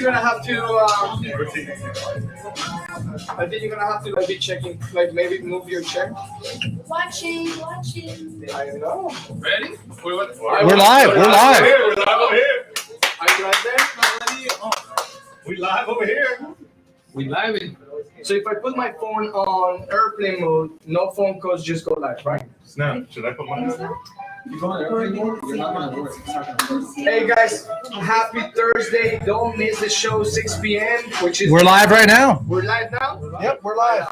You're gonna have to. I think you're gonna have to be checking, like maybe move your chair. Watching. I know. Ready? We're live. We're live. We're live over here. Are you right there? We live over here. We live. So if I put my phone on airplane mode, no phone calls, just go live, right? Snap. Should I put mine on? Hey guys, happy Thursday. Don't miss the show 6 p.m. which is We're live right now. We're live now? Yep, we're live.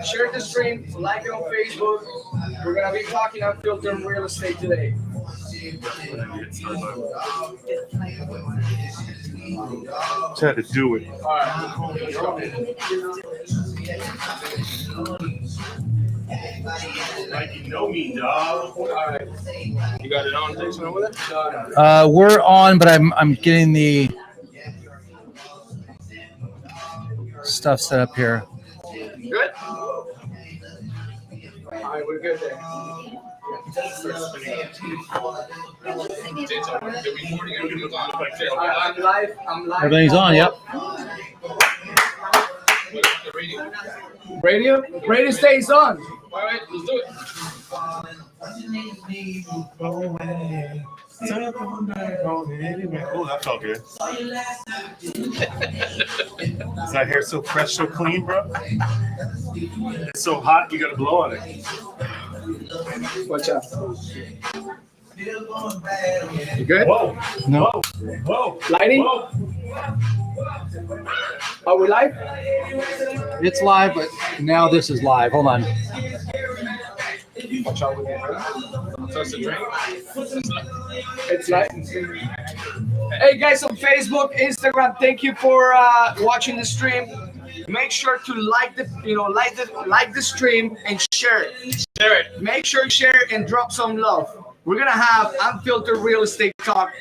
Share the stream, like it on Facebook. We're gonna be talking unfiltered real estate today. Had to do it. All right. Like you know me, dog. All right. You got it on, Jason, over there? We're on, but I'm getting the stuff set up here. Good? All right, we're good there. I'm live. Everything's on. Yep. Radio stays on. All right, let's do it. Oh, that felt good. Is that hair so fresh, so clean, bro? It's so hot, you gotta blow on it. Watch out. You good? Whoa, No. whoa, Lighting? whoa. Are we live? It's live, but now this is live. Hold on. Watch out with it. Toss the drink. It's live. Hey guys on Facebook, Instagram, thank you for watching the stream. Make sure to like the stream and share it. Share it. Make sure you share it and drop some love. We're gonna have unfiltered real estate talk.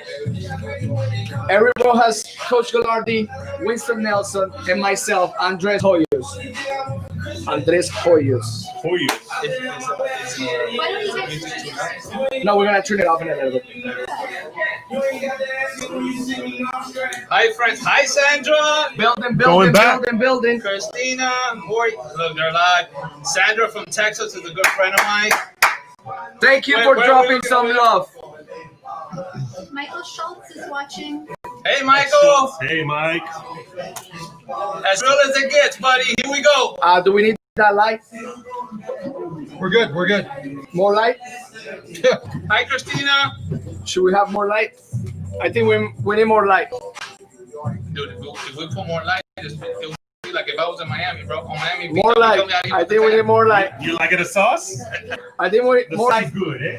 Erik Rojas, Coach Galardi, Winston Nelson, and myself, Andres Hoyos. Hoyos. No, we're gonna turn it off in a little bit. Hi, friends. Hi, Sandra. Building. Christina. Look, they're live. Sandra from Texas is a good friend of mine. Thank you for dropping some love. Michael Schultz is watching. Hey, Michael. Hey, Mike. As real as it gets, buddy. Here we go. Do we need that light? We're good. We're good. More light? Hi, Christina. Should we have more light? I think we need more light. Dude, if we put more light, it would be like if I was in Miami, bro. On Miami Beach, More light. I think we need more light. You like it a sauce? I think we need The more sauce light. is good, eh?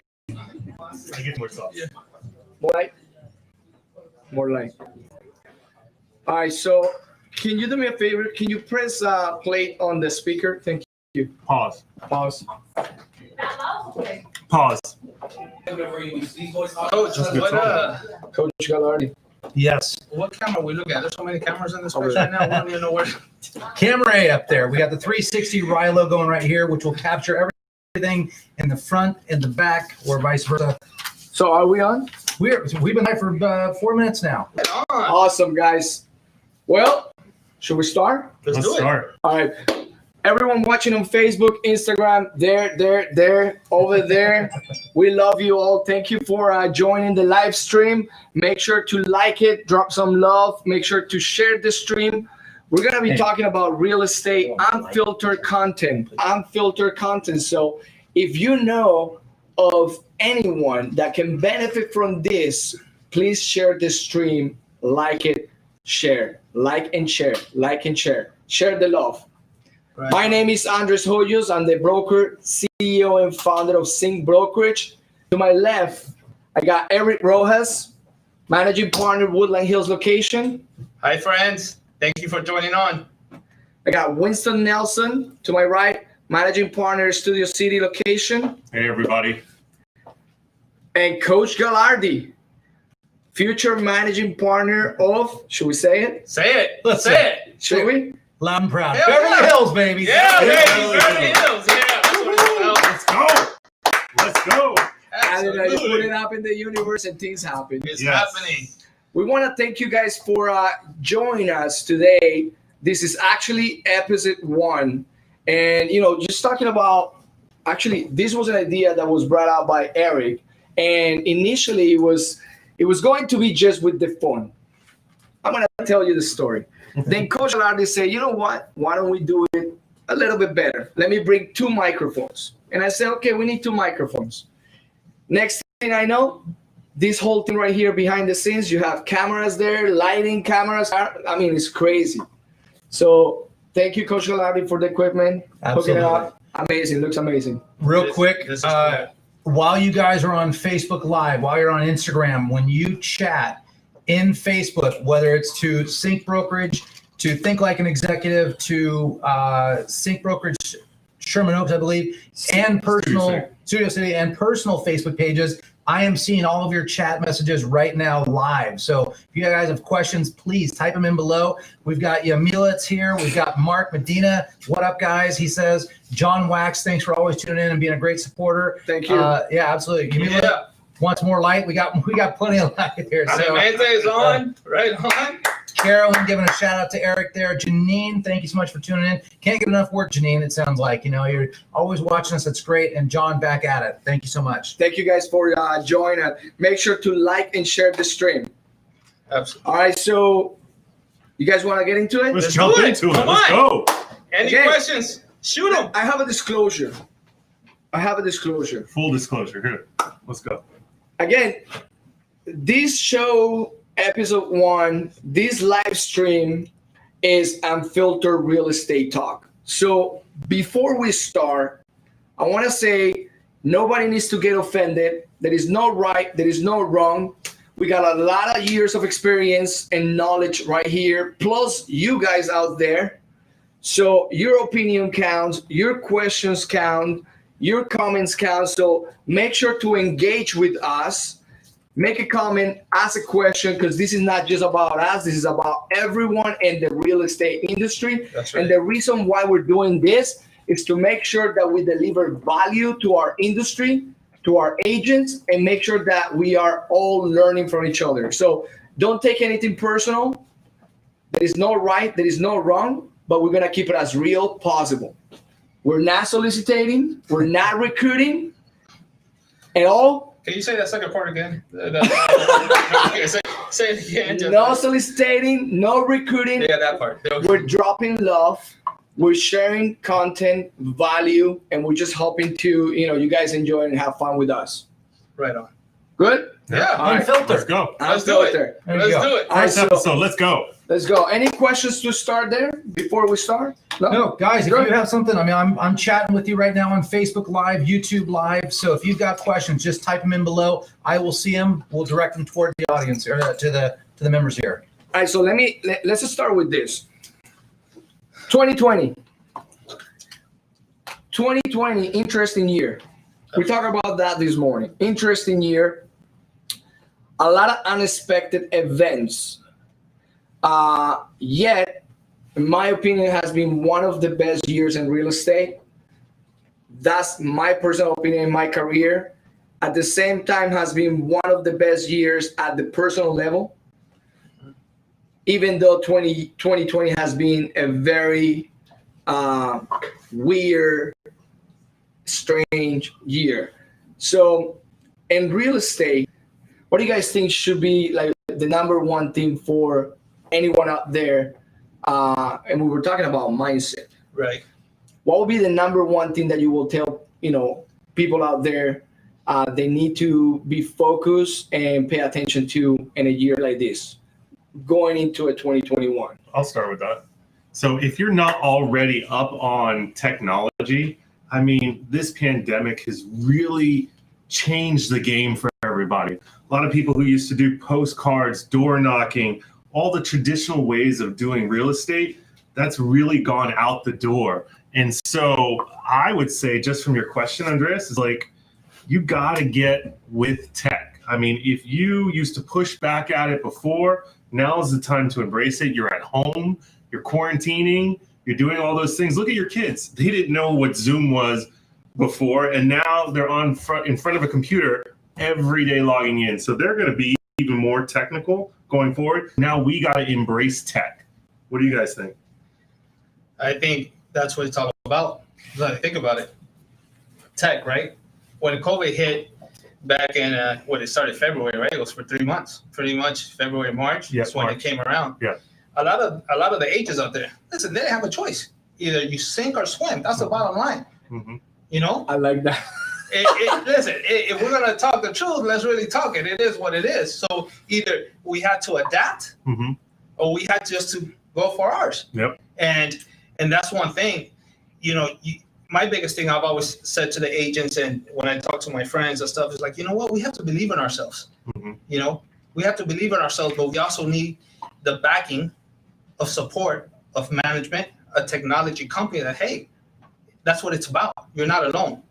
I get more sauce. Yeah. More light. More light. All right, so can you do me a favor? Can you press play on the speaker? Thank you. Pause. Pause. Pause. Coach, Coach Galardi. Yes. what camera we look at? There's so many cameras in this place right now. We don't even know where. Camera A up there. We got the 360 Rilo going right here, which will capture everything in the front and the back, or vice versa. So are we on? We've been live for 4 minutes now. Awesome, guys. Well, should we start? Let's do it. Start. All right. Everyone watching on Facebook, Instagram, there, over there. We love you all. Thank you for joining the live stream. Make sure to like it, drop some love. Make sure to share the stream. We're going to be talking about real estate, unfiltered content. So if you know of anyone that can benefit from this, please share the stream, like it, share, like and share, share the love. Right. My name is Andres Hoyos. I'm the broker, CEO, and founder of Sync Brokerage. To my left, I got Erik Rojas, managing partner, Woodland Hills location. Hi, friends. Thank you for joining on. I got Winston Nelson to my right, managing partner, Studio City location. Hey, everybody. And Coach Galardi, future managing partner of, should we say it? Say it. Let's say it. Should we? Loud and proud. Hell Beverly yeah. Hills, baby. Yeah, baby. Beverly Hills. Yeah. That's what it's about. Let's go. Let's go. And then you put Absolutely. it up in the universe and things happen. It's Yes. happening. we want to thank you guys for joining us today. This is actually episode 1. And, just talking about, actually, this was an idea that was brought out by Erik. And initially it was going to be just with the phone. I'm going to tell you the story. Then Coach Galardi said, you know what? Why don't we do it a little bit better? Let me bring 2 microphones. And I said, okay, we need 2 microphones. Next thing I know, this whole thing right here behind the scenes, you have cameras there, lighting cameras. I mean, it's crazy. So thank you, Coach Galardi, for the equipment. Absolutely. Hooking it up. Amazing. Looks amazing. Real quick, This is cool. while you guys are on Facebook Live, while you're on Instagram, when you chat in Facebook, whether it's to Sync Brokerage, to Think Like an Executive, to Sync Brokerage, Sherman Oaks, I believe, and personal Studio City and personal Facebook pages, I am seeing all of your chat messages right now live. So if you guys have questions, please type them in below. We've got Yamilets here. We've got Mark Medina. What up, guys? He says, John Wax, thanks for always tuning in and being a great supporter. Thank you. Yeah, absolutely. Yamila wants more light. We got plenty of light here. So is on, right on. Carolyn giving a shout out to Erik there. Janine, thank you so much for tuning in. Can't get enough work, Janine, it sounds like. You're always watching us. That's great. And John, back at it. Thank you so much. Thank you guys for joining us. Make sure to like and share the stream. Absolutely. All right, so you guys want to get into it? Let's jump do it. into it. Come Let's on. go. Any Okay. questions? Shoot them. I have a disclosure. Full disclosure. Here. Let's go. Again, this show, episode 1, this live stream is Unfiltered Real Estate Talk. So before we start, I want to say nobody needs to get offended. There is no right, there is no wrong. We got a lot of years of experience and knowledge right here, plus you guys out there. So your opinion counts, your questions count, your comments count. So make sure to engage with us. Make a comment, ask a question, because this is not just about us. This is about everyone in the real estate industry. That's right. And the reason why we're doing this is to make sure that we deliver value to our industry, to our agents, and make sure that we are all learning from each other. So don't take anything personal. There is no right, there is no wrong, but we're going to keep it as real possible. We're not soliciting, we're not recruiting at all. Can you say that second part again? Okay, say it again. Just- No soliciting, no recruiting. Yeah, that part. We're dropping love. We're sharing content, value, and we're just hoping to, you guys enjoy and have fun with us. Right on. Good? Yeah. All right. Unfiltered. Let's go. Let's do it. Unfiltered. There you Let's go. do it. All right, First so episode. Let's go. let's go. Any questions to start there before we start? No, guys, if Good. you have something, I'm chatting with you right now on Facebook Live, YouTube Live. So if you've got questions, just type them in below. I will see them. We'll direct them toward the audience or to the members here. All right, so let's just start with this. 2020. 2020, interesting year. We talked about that this morning. Interesting year. A lot of unexpected events. Yet, in my opinion, has been one of the best years in real estate. That's my personal opinion in my career. At the same time, has been one of the best years at the personal level. Even though 2020 has been a very weird, strange year. So in real estate, what do you guys think should be like the number one thing for anyone out there? And we were talking about mindset. Right. What would be the number one thing that you will tell, people out there they need to be focused and pay attention to in a year like this, going into a 2021? I'll start with that. So if you're not already up on technology, I mean, this pandemic has really changed the game for everybody. A lot of people who used to do postcards, door knocking, all the traditional ways of doing real estate, that's really gone out the door. And so I would say, just from your question, Andres, is like, you got to get with tech. I mean, if you used to push back at it before, now is the time to embrace it. You're at home, you're quarantining, you're doing all those things. Look at your kids. They didn't know what Zoom was before, and now they're in front of a computer every day logging in. So they're going to be even more technical going forward. Now we got to embrace tech. What do you guys think? I think that's what it's all about. Think about it. Tech, right? When COVID hit back in, when it started February, right? It was for 3 months, pretty much February, March. Yeah, That's when March. it came around. Yeah. A lot of the agents out there, listen, they didn't have a choice. Either you sink or swim. That's the bottom line. Mm-hmm. You know? I like that. Listen, if we're gonna talk the truth, let's really talk it. It is what it is. So either we had to adapt, Mm-hmm. or we had just to go for ours. Yep. And that's one thing. You know, my biggest thing I've always said to the agents, and when I talk to my friends and stuff, is like, you know what? We have to believe in ourselves. Mm-hmm. You know, we have to believe in ourselves, but we also need the backing of support of management, a technology company that, hey, that's what it's about. You're not alone.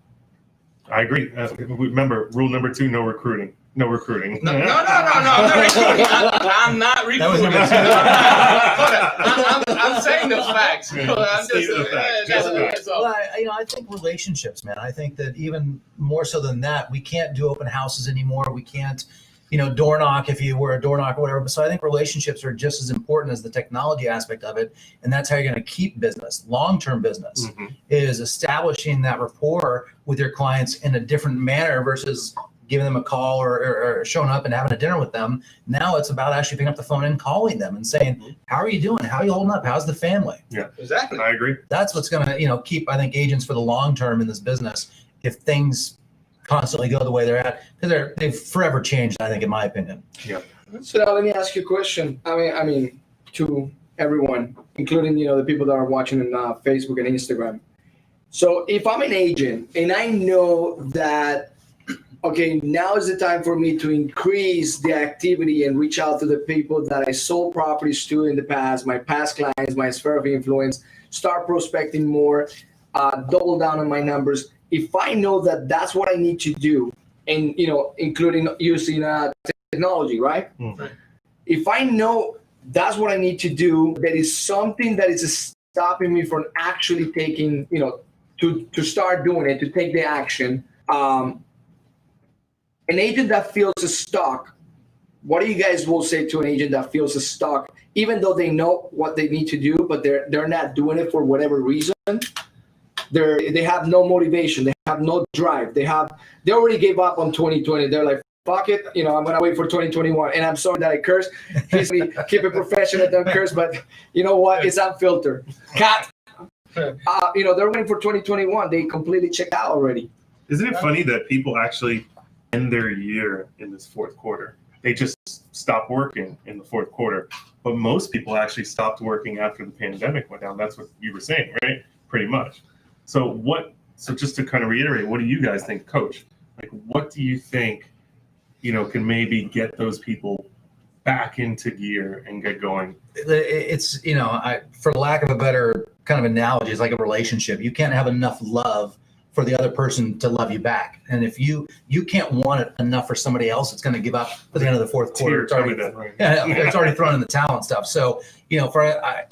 I agree. Remember, rule number 2: no recruiting. No recruiting. No, I'm not recruiting. I'm not recruiting. That was number 2. I'm saying the facts. Yeah, I'm state the facts, that's just what facts. it's all. Well, I think relationships, man. I think that even more so than that, we can't do open houses anymore. We can't, door knock if you were a door knock or whatever. So I think relationships are just as important as the technology aspect of it. And that's how you're going to keep business, long-term business, Mm-hmm. is establishing that rapport with your clients in a different manner versus giving them a call or showing up and having a dinner with them. Now it's about actually picking up the phone and calling them and saying, how are you doing? How are you holding up? How's the family? Exactly. I agree. That's what's going to, keep, I think, agents for the long term in this business. If things constantly go the way they're at, because they've forever changed, I think, in my opinion. So now let me ask you a question. I mean, to everyone, including the people that are watching on Facebook and Instagram. So if I'm an agent and I know that, okay, now is the time for me to increase the activity and reach out to the people that I sold properties to in the past, my past clients, my sphere of influence, start prospecting more, double down on my numbers. If I know that that's what I need to do, and including using technology, right? Mm-hmm. If I know that's what I need to do, there is something that is stopping me from actually taking, to start doing it, to take the action. An agent that feels stuck, what do you guys will say to an agent that feels stuck, even though they know what they need to do, but they're not doing it for whatever reason? They have no motivation. They have no drive. They already gave up on 2020. They're like, fuck it. I'm going to wait for 2021. And I'm sorry that I curse. Keep it professional. Don't curse. But you know what? It's unfiltered. Cat. They're waiting for 2021. They completely checked out already. Isn't it funny that people actually end their year in this fourth quarter? They just stop working in the fourth quarter. But most people actually stopped working after the pandemic went down. That's what you were saying, right? Pretty much. So just to kind of reiterate, what do you guys think, Coach? Like, what do you think, can maybe get those people back into gear and get going? It's, for lack of a better kind of analogy, it's like a relationship. You can't have enough love for the other person to love you back. And if you can't want it enough for somebody else, it's going to give up at the end of the fourth quarter. It's already thrown in the towel and stuff. So,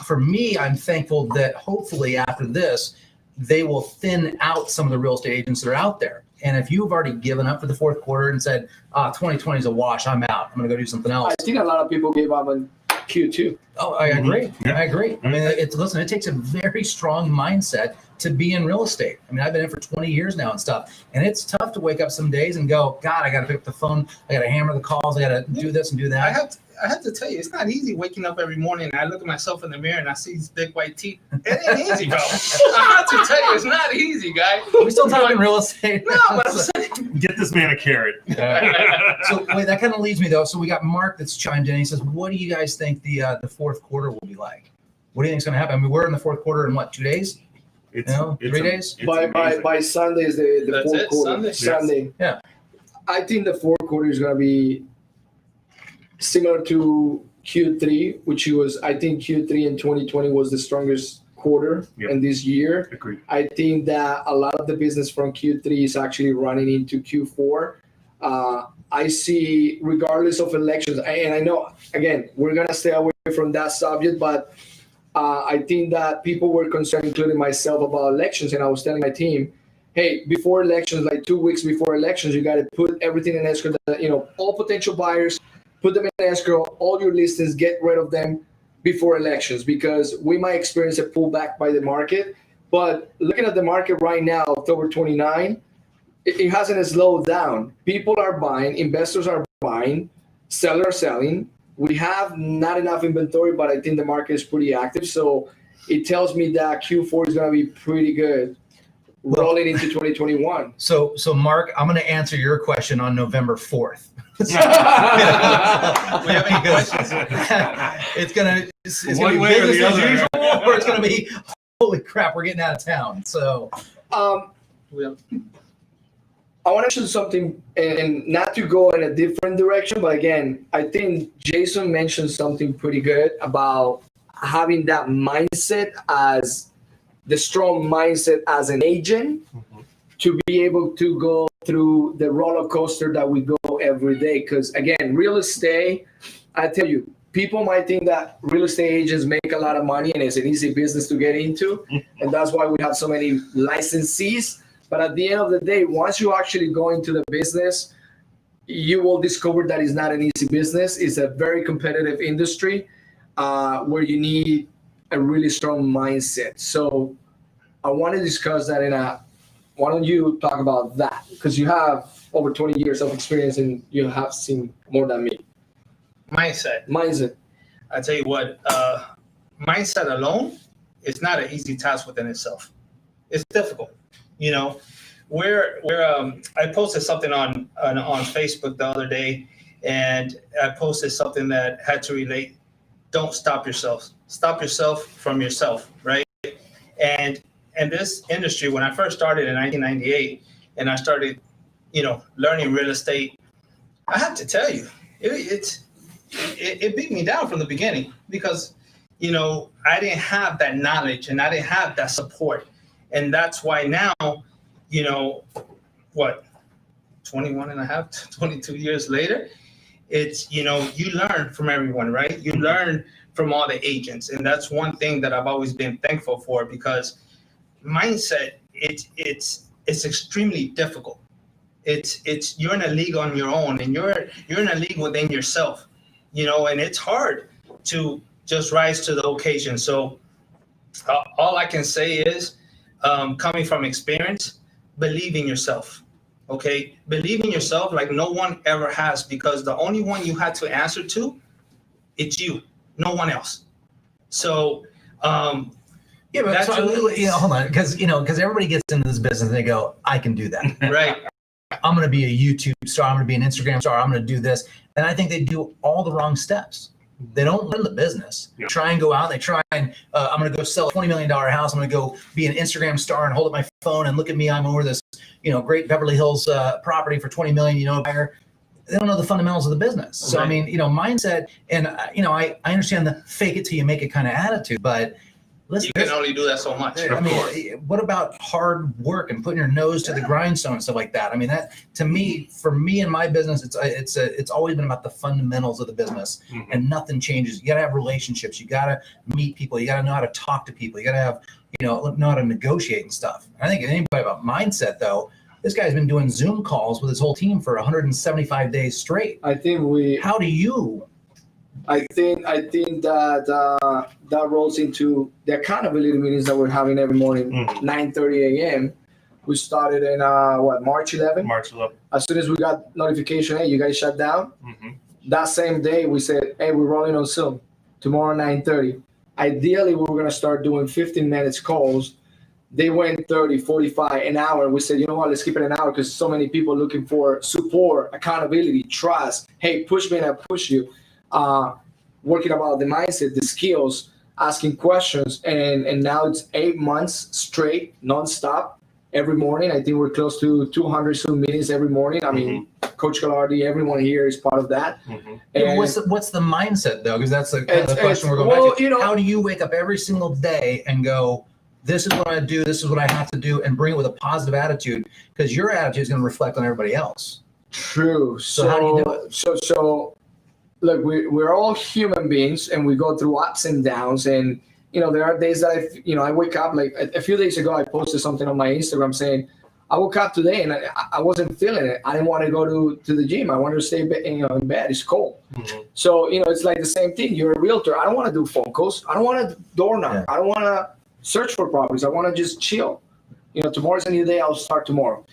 for me, I'm thankful that hopefully after this, they will thin out some of the real estate agents that are out there. And if you've already given up for the fourth quarter and said, 2020 is a wash, I'm out, I'm going to go do something else. I think a lot of people gave up on Q2. Oh, I agree. Mm-hmm. Yeah. I agree. I mean, it takes a very strong mindset to be in real estate. I mean, I've been in for 20 years now and stuff. And it's tough to wake up some days and go, God, I got to pick up the phone. I got to hammer the calls. I got to do this and do that. I have to tell you, it's not easy waking up every morning and I look at myself in the mirror and I see these big white teeth. It ain't easy, bro. I have to tell you, it's not easy, guy. Are we still talking real estate? No, but I'm saying, Get this man a carrot. So wait, that kind of leads me though. So we got Mark that's chimed in. He says, "What do you guys think the fourth quarter will be like? What do you think's going to happen? I mean, we're in the fourth quarter in what, 2 days? It's 3 days? it's By amazing. Sunday is the That's fourth it? quarter. Sunday? Yeah. I think the fourth quarter is going to be similar to Q3, which I think Q3 in 2020 was the strongest quarter in this year. Agreed. I think that a lot of the business from Q3 is actually running into Q4. I see, regardless of elections, and I know, again, we're going to stay away from that subject, but I think that people were concerned, including myself, about elections. And I was telling my team, hey, before elections, like 2 weeks before elections, you got to put everything in escrow. All potential buyers, put them in escrow, all your listings, get rid of them before elections, because we might experience a pullback by the market. But looking at the market right now, October 29, it hasn't slowed down. People are buying, investors are buying, sellers are selling. We have not enough inventory, but I think the market is pretty active. So it tells me that Q4 is going to be pretty good rolling into 2021. So Mark, I'm going to answer your question on November 4th. We have any questions? It's gonna be One way or business the as other. usual, or it's gonna be holy crap, we're getting out of town. So We have- I want to mention something, and not to go in a different direction, but again, I think Jason mentioned something pretty good about having that mindset, as the strong mindset as an agent, to be able to go through the roller coaster that we go every day. Because again, real estate, I tell you, people might think that real estate agents make a lot of money and it's an easy business to get into, and that's why we have so many licensees. But at the end of the day, once you actually go into the business, you will discover that it's not an easy business. It's a very competitive industry where you need a really strong mindset. So I want to discuss that why don't you talk about that? Because you have over 20 years of experience and you have seen more than me. Mindset. I tell you what, mindset alone is not an easy task within itself. It's difficult. You know, I posted something on Facebook the other day, and I posted something that had to relate. Don't stop yourself. Stop yourself from yourself, right? And this industry, when I first started in 1998, and I started, learning real estate, I have to tell you, it beat me down from the beginning because, I didn't have that knowledge and I didn't have that support. And that's why now, 21 and a half, 22 years later, it's, you learn from everyone, right? You learn from all the agents. And that's one thing that I've always been thankful for, because mindset, it's extremely difficult. It's you're in a league on your own, and you're in a league within yourself, and it's hard to just rise to the occasion. So all I can say is, coming from experience, believe in yourself. Okay, believe in yourself like no one ever has, because the only one you had to answer to, it's you, no one else. So yeah, but hold on, because everybody gets into this business and they go, I can do that. right. I'm going to be a YouTube star. I'm going to be an Instagram star. I'm going to do this. And I think they do all the wrong steps. They don't learn the business. Yeah. Try and go out. They try and I'm going to go sell a $20 million house. I'm going to go be an Instagram star and hold up my phone and look at me. I'm over this, great Beverly Hills property for $20 million. Buyer. They don't know the fundamentals of the business. So Right. I mean, mindset, and I understand the fake it till you make it kind of attitude, but listen, You can only do that so much. I mean, what about hard work and putting your nose to the grindstone and stuff like that? I mean, that to me, for me and my business, it's always been about the fundamentals of the business, and nothing changes. You got to have relationships. You got to meet people. You got to know how to talk to people. You got to have, know how to negotiate and stuff. I think anybody about mindset though, this guy's been doing Zoom calls with his whole team for 175 days straight. I think How do you? I think that rolls into the accountability meetings that we're having every morning, 9:30 a.m. We started in March 11th. March 11th. As soon as we got notification, hey, you guys shut down. That same day, we said, hey, we're rolling on Zoom tomorrow 9:30. Ideally, we were gonna start doing 15 minutes calls. They went 30, 45, an hour. We said, you know what, let's keep it an hour, because so many people looking for support, accountability, trust. Hey, push me and I push you. Working about the mindset, the skills, asking questions, and now it's 8 months straight, nonstop, every morning. I think we're close to 200 Zoom meetings every morning. I mean, Coach Galardi, everyone here is part of that. And what's the mindset though? Because that's the question we're going back to. How do you wake up every single day and go, this is what I do, this is what I have to do, and bring it with a positive attitude? Because your attitude is going to reflect on everybody else. True. So how do you do it? So look, we're all human beings, and we go through ups and downs. And there are days that I wake up. Like a few days ago, I posted something on my Instagram saying, I woke up today and I wasn't feeling it. I didn't want to go to the gym. I wanted to stay in bed. It's cold. Mhm. So, it's like the same thing. You're a realtor. I don't want to do phone calls. I don't want to door knock. Yeah. I don't want to search for properties. I want to just chill. Tomorrow's a new day. I'll start tomorrow.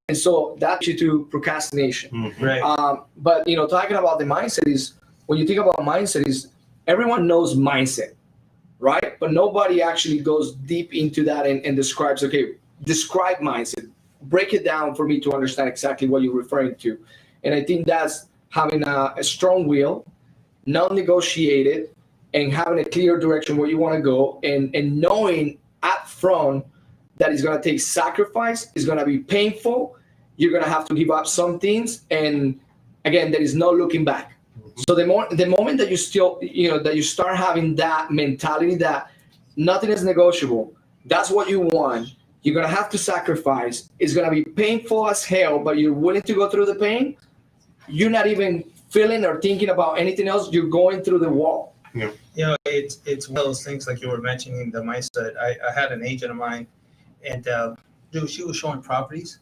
And so that's you to procrastination. Mhm. Right. But talking about the mindset is, when you think about mindset, is everyone knows mindset, right? But nobody actually goes deep into that and describes, okay, describe mindset. Break it down for me to understand exactly what you're referring to. And I think that's having a strong will, non-negotiated, and having a clear direction where you want to go, and knowing up front that it's going to take sacrifice, it's going to be painful, you're going to have to give up some things, and again, there is no looking back. So the moment that you start having that mentality that nothing is negotiable, that's what you want, you're going to have to sacrifice, it's going to be painful as hell, but you're willing to go through the pain, you're not even feeling or thinking about anything else, you're going through the wall. It's one of those things like you were mentioning, the mindset. I had an agent of mine, and dude, she was showing properties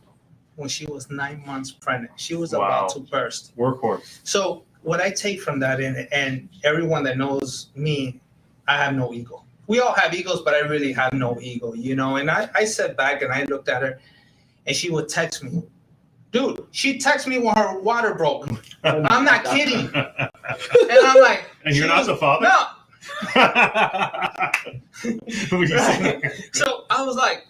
when she was 9 months pregnant. She was about to burst. Workhorse. So what I take from that, and everyone that knows me, I have no ego. We all have egos, but I really have no ego, And I sat back and I looked at her, and she would text me. Dude, she texted me when her water broke. I'm not kidding. And I'm like, And you're not the father? no. What would you say? So I was like,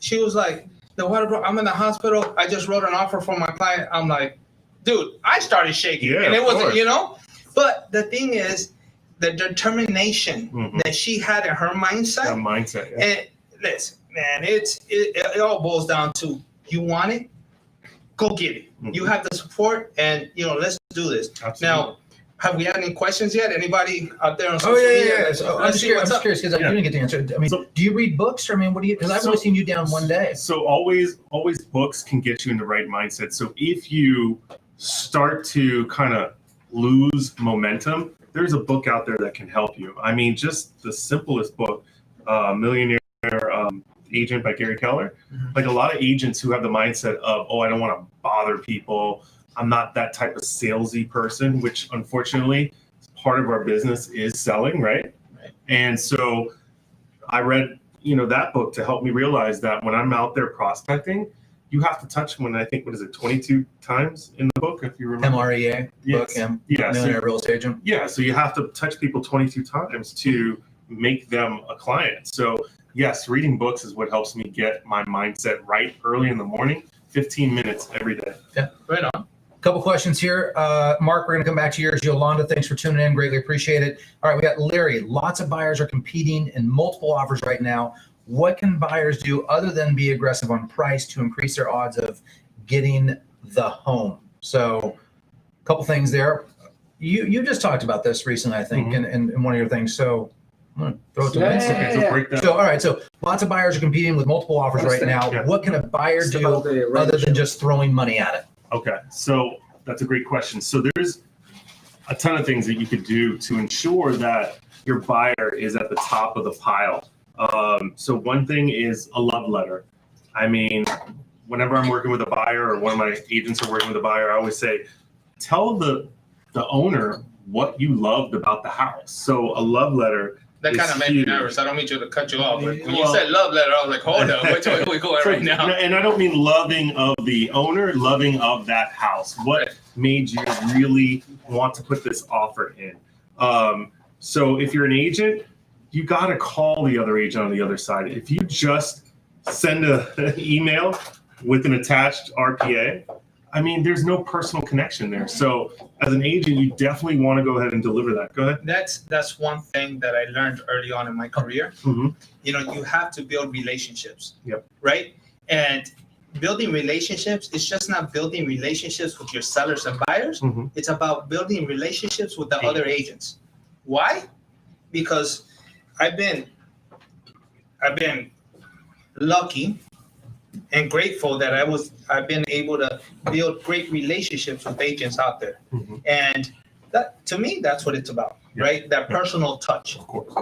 she was like, the water broke. I'm in the hospital. I just wrote an offer for my client. I'm like, dude, I started shaking. Yeah, and it of wasn't, course. But the thing is, the determination that she had in her mindset. That mindset. Yeah. And listen, man, it all boils down to, you want it, go get it. Mhm. You have the support, and let's do this. Absolutely. Now, have we had any questions yet? Anybody out there on Oh social media? yeah. So I'm Let's just see curious what's up. because I didn't get the answer. I mean, So- do you read books, or what do you? Because I've only seen you down one day. So always books can get you in the right mindset. So if you start to kind of lose momentum, there's a book out there that can help you. I mean, just the simplest book, Millionaire Agent by Gary Keller. Mhm. Like a lot of agents who have the mindset of, I don't want to bother people. I'm not that type of salesy person, which unfortunately part of our business is selling, right? And so I read, that book to help me realize that when I'm out there prospecting, you have to touch them, I think, 22 times in the book, if you remember. MREA book, Yes. Yeah, so- Millionaire Real Estate Agent. Yeah, so you have to touch people 22 times to make them a client. So yes, reading books is what helps me get my mindset right early in the morning, 15 minutes every day. Right on. Couple questions here. Mark, we're going to come back to yours. Yolanda, thanks for tuning in. Greatly appreciate it. All right, we got Larry. Lots of buyers are competing in multiple offers right now. What can buyers do other than be aggressive on price to increase their odds of getting the home? So a couple things there. You just talked about this recently, I think, in one of your things. So I'm going to throw it to Winston. Okay, so break that. So, all right. So lots of buyers are competing with multiple offers right now. Yeah. What can a buyer It's do about the other range. than just throwing money at it? Okay, so that's a great question. So there's a ton of things that you could do to ensure that your buyer is at the top of the pile. So one thing is a love letter. I mean, whenever I'm working with a buyer or one of my agents are working with a buyer, I always say, tell the owner what you loved about the house. So a love letter. That kind of is made me huge. nervous. I don't mean to cut you off, but when you Well- said love letter, I was like, hold up, which way are we going right now? And I don't mean loving of the owner, loving of that house. What made you really want to put this offer in? So if you're an agent, you got to call the other agent on the other side. If you just send an email with an attached RPA, I mean, there's no personal connection there. So as an agent, you definitely want to go ahead and deliver that. Go ahead. That's one thing that I learned early on in my career. Mhm. You have to build relationships. Yep. Right? And building relationships is just not building relationships with your sellers and buyers. Mhm. It's about building relationships with the other agents. Why? Because I've been lucky and grateful that I've been able to build great relationships with agents out there. Mhm. And that, to me, that's what it's about, Yeah. right? That personal touch. Of course.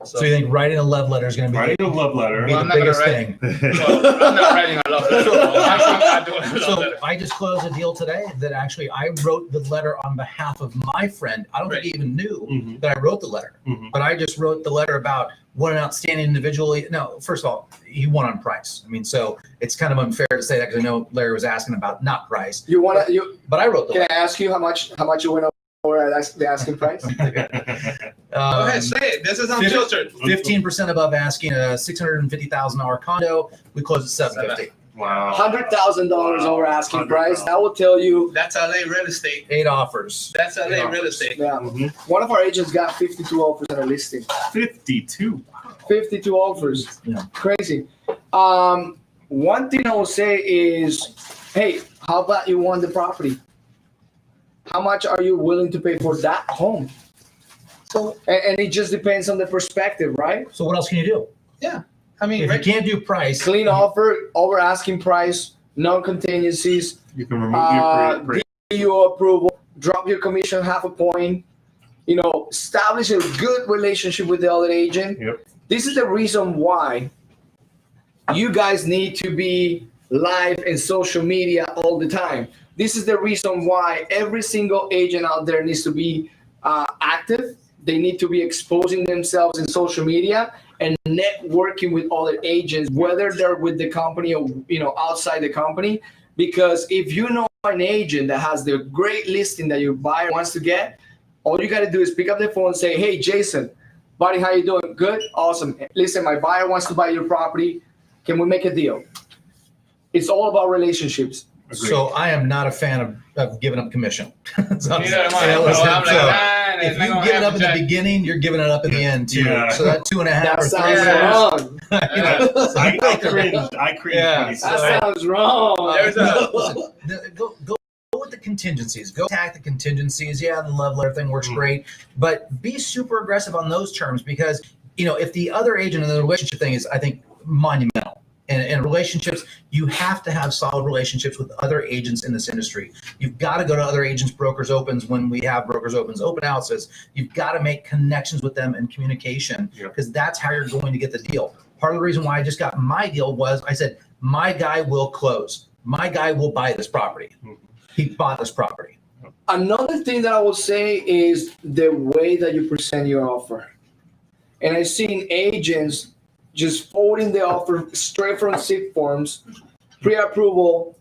So you think writing a love letter is going to be Writing a love letter. the I'm not gonna biggest write- thing? Well, I'm not writing a love letter. I'm not doing a love So letter. I just closed a deal today that actually I wrote the letter on behalf of my friend. I don't think he even knew Mhm. that I wrote the letter, Mhm. but I just wrote the letter about what an outstanding individual. No, first of all, he won on price. I mean, so it's kind of unfair to say that because I know Larry was asking about not price, You want to? but I wrote the Can letter. I ask you how much you went over at the asking price? Go ahead, say it. This is Unfiltered. 15% above asking, a $650,000 condo. We closed at $750. Wow. $100,000 over asking price. That will tell you. That's LA real estate. 8 offers. That's LA real estate. Yeah. Mhm. One of our agents got 52 offers on a listing. 52. 52 offers. Yeah. Crazy. One thing I will say is, hey, how about you want the property? How much are you willing to pay for that home? So, And it just depends on the perspective, right? so what else can you do? I mean, If you right, can't do price, Clean offer, over asking price, no contingencies, You can remove your pre. DU approval, drop your commission half a point, establish a good relationship with the other agent. Yep. This is the reason why you guys need to be live in social media all the time. This is the reason why every single agent out there needs to be active. They need to be exposing themselves in social media and networking with other agents, whether they're with the company or outside the company. Because if you know an agent that has the great listing that your buyer wants to get, all you got to do is pick up the phone and say, "Hey, Jason, buddy, how you doing? Good, awesome. Listen, my buyer wants to buy your property. Can we make a deal?" It's all about relationships. so I am not a fan of giving up commission. So, neither am I. yeah, So listen, I'm like, so nah, if it's not you gonna give it up happen, in the Jack. beginning, you're giving it up in the end too. Yeah. So that 2.5 That or 3 sounds years, wrong. so I cringe. I cringe Yeah. when he That says sounds wrong. There's listen, go with the contingencies. Go attack the contingencies. Yeah, the love letter thing works great, but be super aggressive on those terms because if the other agent and the relationship thing is, I think, monumental. And in relationships, you have to have solid relationships with other agents in this industry. You've got to go to other agents' brokers opens when we have brokers opens, open houses. You've got to make connections with them and communication because that's how you're going to get the deal. Part of the reason why I just got my deal was I said, my guy will close. My guy will buy this property. He bought this property. Another thing that I will say is the way that you present your offer. And I've seen agents just folding the offer straight from SIP forms, pre-approval,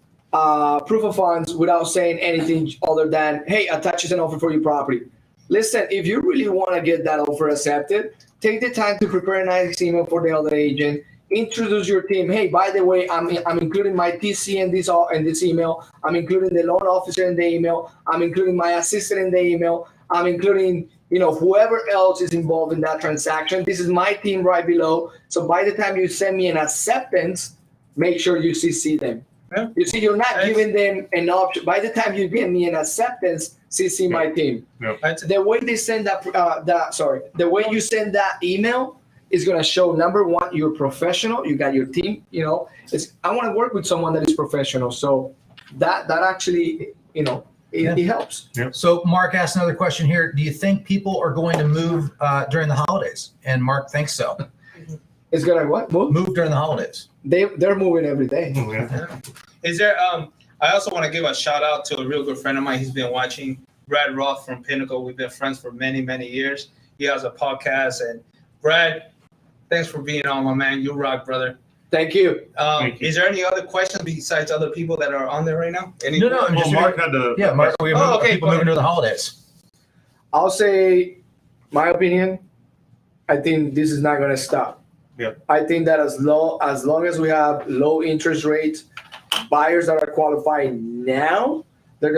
proof of funds without saying anything other than, "Hey, attaches an offer for your property." Listen, if you really want to get that offer accepted, take the time to prepare a nice email for the other agent. Introduce your team. Hey, by the way, I'm including my TC in this email. I'm including the loan officer in the email. I'm including my assistant in the email. I'm including whoever else is involved in that transaction. This is my team right below. So by the time you send me an acceptance, make sure you CC them. Yeah. You see, you're not giving them an option. By the time you give me an acceptance, CC my team. The way they send the way you send that email is going to show, number one, you're professional. You got your team. I want to work with someone that is professional. So that actually, it helps. So Mark asked another question here. Do you think people are going to move during the holidays? And Mark thinks so. It's going to what? Move during the holidays. They're moving every day. Is there? I also want to give a shout out to a real good friend of mine. He's been watching, Brad Roth from Pinnacle. We've been friends for many, many years. He has a podcast, and Brad, thanks for being on, my man. You rock, brother. Thank you. Thank you. Is there any other questions besides other people that are on there right now? No, I'm Well, just Mark had to. yeah, Mark. Are we people moving during the holidays? I'll say my opinion. I think this is not going to stop. Yeah. I think that as long as we have low interest rates, buyers that are qualifying now, they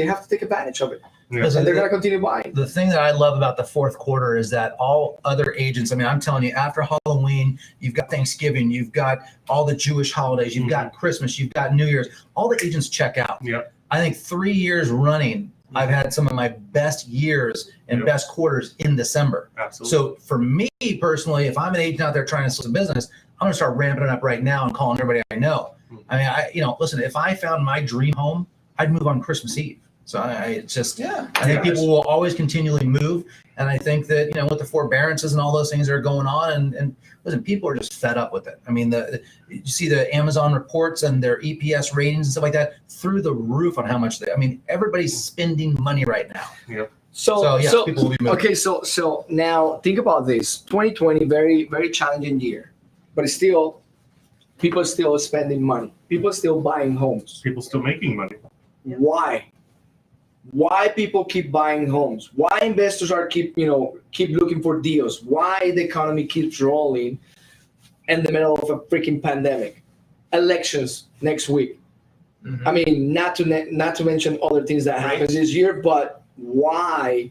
have to take advantage of it. Yeah. Listen, And they're going to continue buying. the thing that I love about the fourth quarter is that all other agents, I mean, I'm telling you, after Halloween, you've got Thanksgiving, you've got all the Jewish holidays, you've got Christmas, you've got New Year's, all the agents check out. Yep. I think 3 years running, I've had some of my best years and best quarters in December. Absolutely. So for me personally, if I'm an agent out there trying to sell some business, I'm going to start ramping it up right now and calling everybody I know. I mean, listen, if I found my dream home, I'd move on Christmas Eve. So it's just, Yeah. I think people will always continually move. And I think that, with the forbearances and all those things that are going on, and listen, people are just fed up with it. I mean, you see the Amazon reports and their EPS ratings and stuff like that through the roof on how much everybody's spending money right now. Yep. So people will be moving. okay, so now think about this. 2020, very, very challenging year, but it's still, people are still spending money. People are still buying homes. People still making money. Why? Why people keep buying homes? Why investors are keep looking for deals? Why the economy keeps rolling in the middle of a freaking pandemic? Elections next week. Mhm. I mean, not to mention other things that happens this year, but why?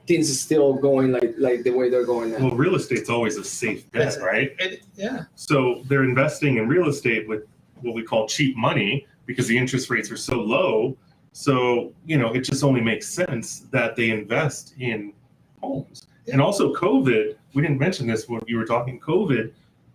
Things are still going like the way they're going now. Well, real estate's always a safe bet, right? Yeah. So they're investing in real estate with what we call cheap money because the interest rates are so low. So, it just only makes sense that they invest in homes. And also COVID, we didn't mention this when you were talking, COVID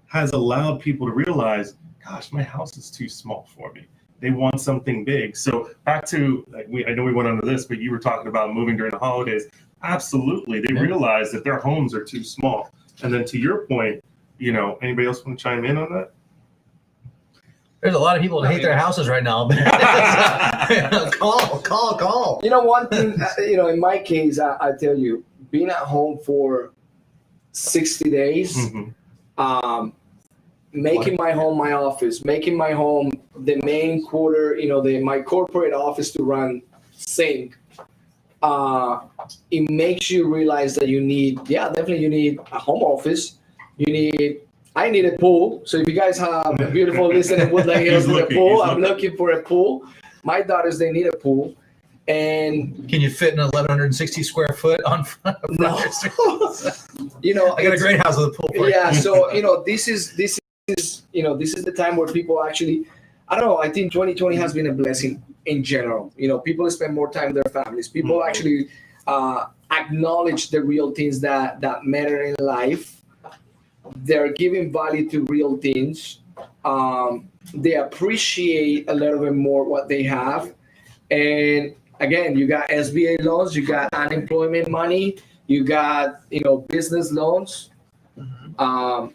has allowed people to realize, gosh, my house is too small for me. They want something big. So back to, I know we went on to this, but you were talking about moving during the holidays. Absolutely. They realize that their homes are too small. And then to your point, anybody else want to chime in on that? There's a lot of people that hate their houses right now. Call. One thing, in my case, I tell you, being at home for 60 days, making my home my office, making my home the main quarter, my corporate office to run Sync, it makes you realize that you need a home office. I need a pool. So if you guys have a beautiful listing in Woodland Hills with a pool, I'm looking for a pool. My daughters, they need a pool. And can you fit in 1,160 square foot on front of no. I got a great house with a pool. For yeah. So this is the time where people actually, I don't know. I think 2020 has been a blessing in general. People spend more time with their families. People actually acknowledge the real things that matter in life. They're giving value to real things. They appreciate a little bit more what they have. And again, you got SBA loans, you got unemployment money, you got, business loans, a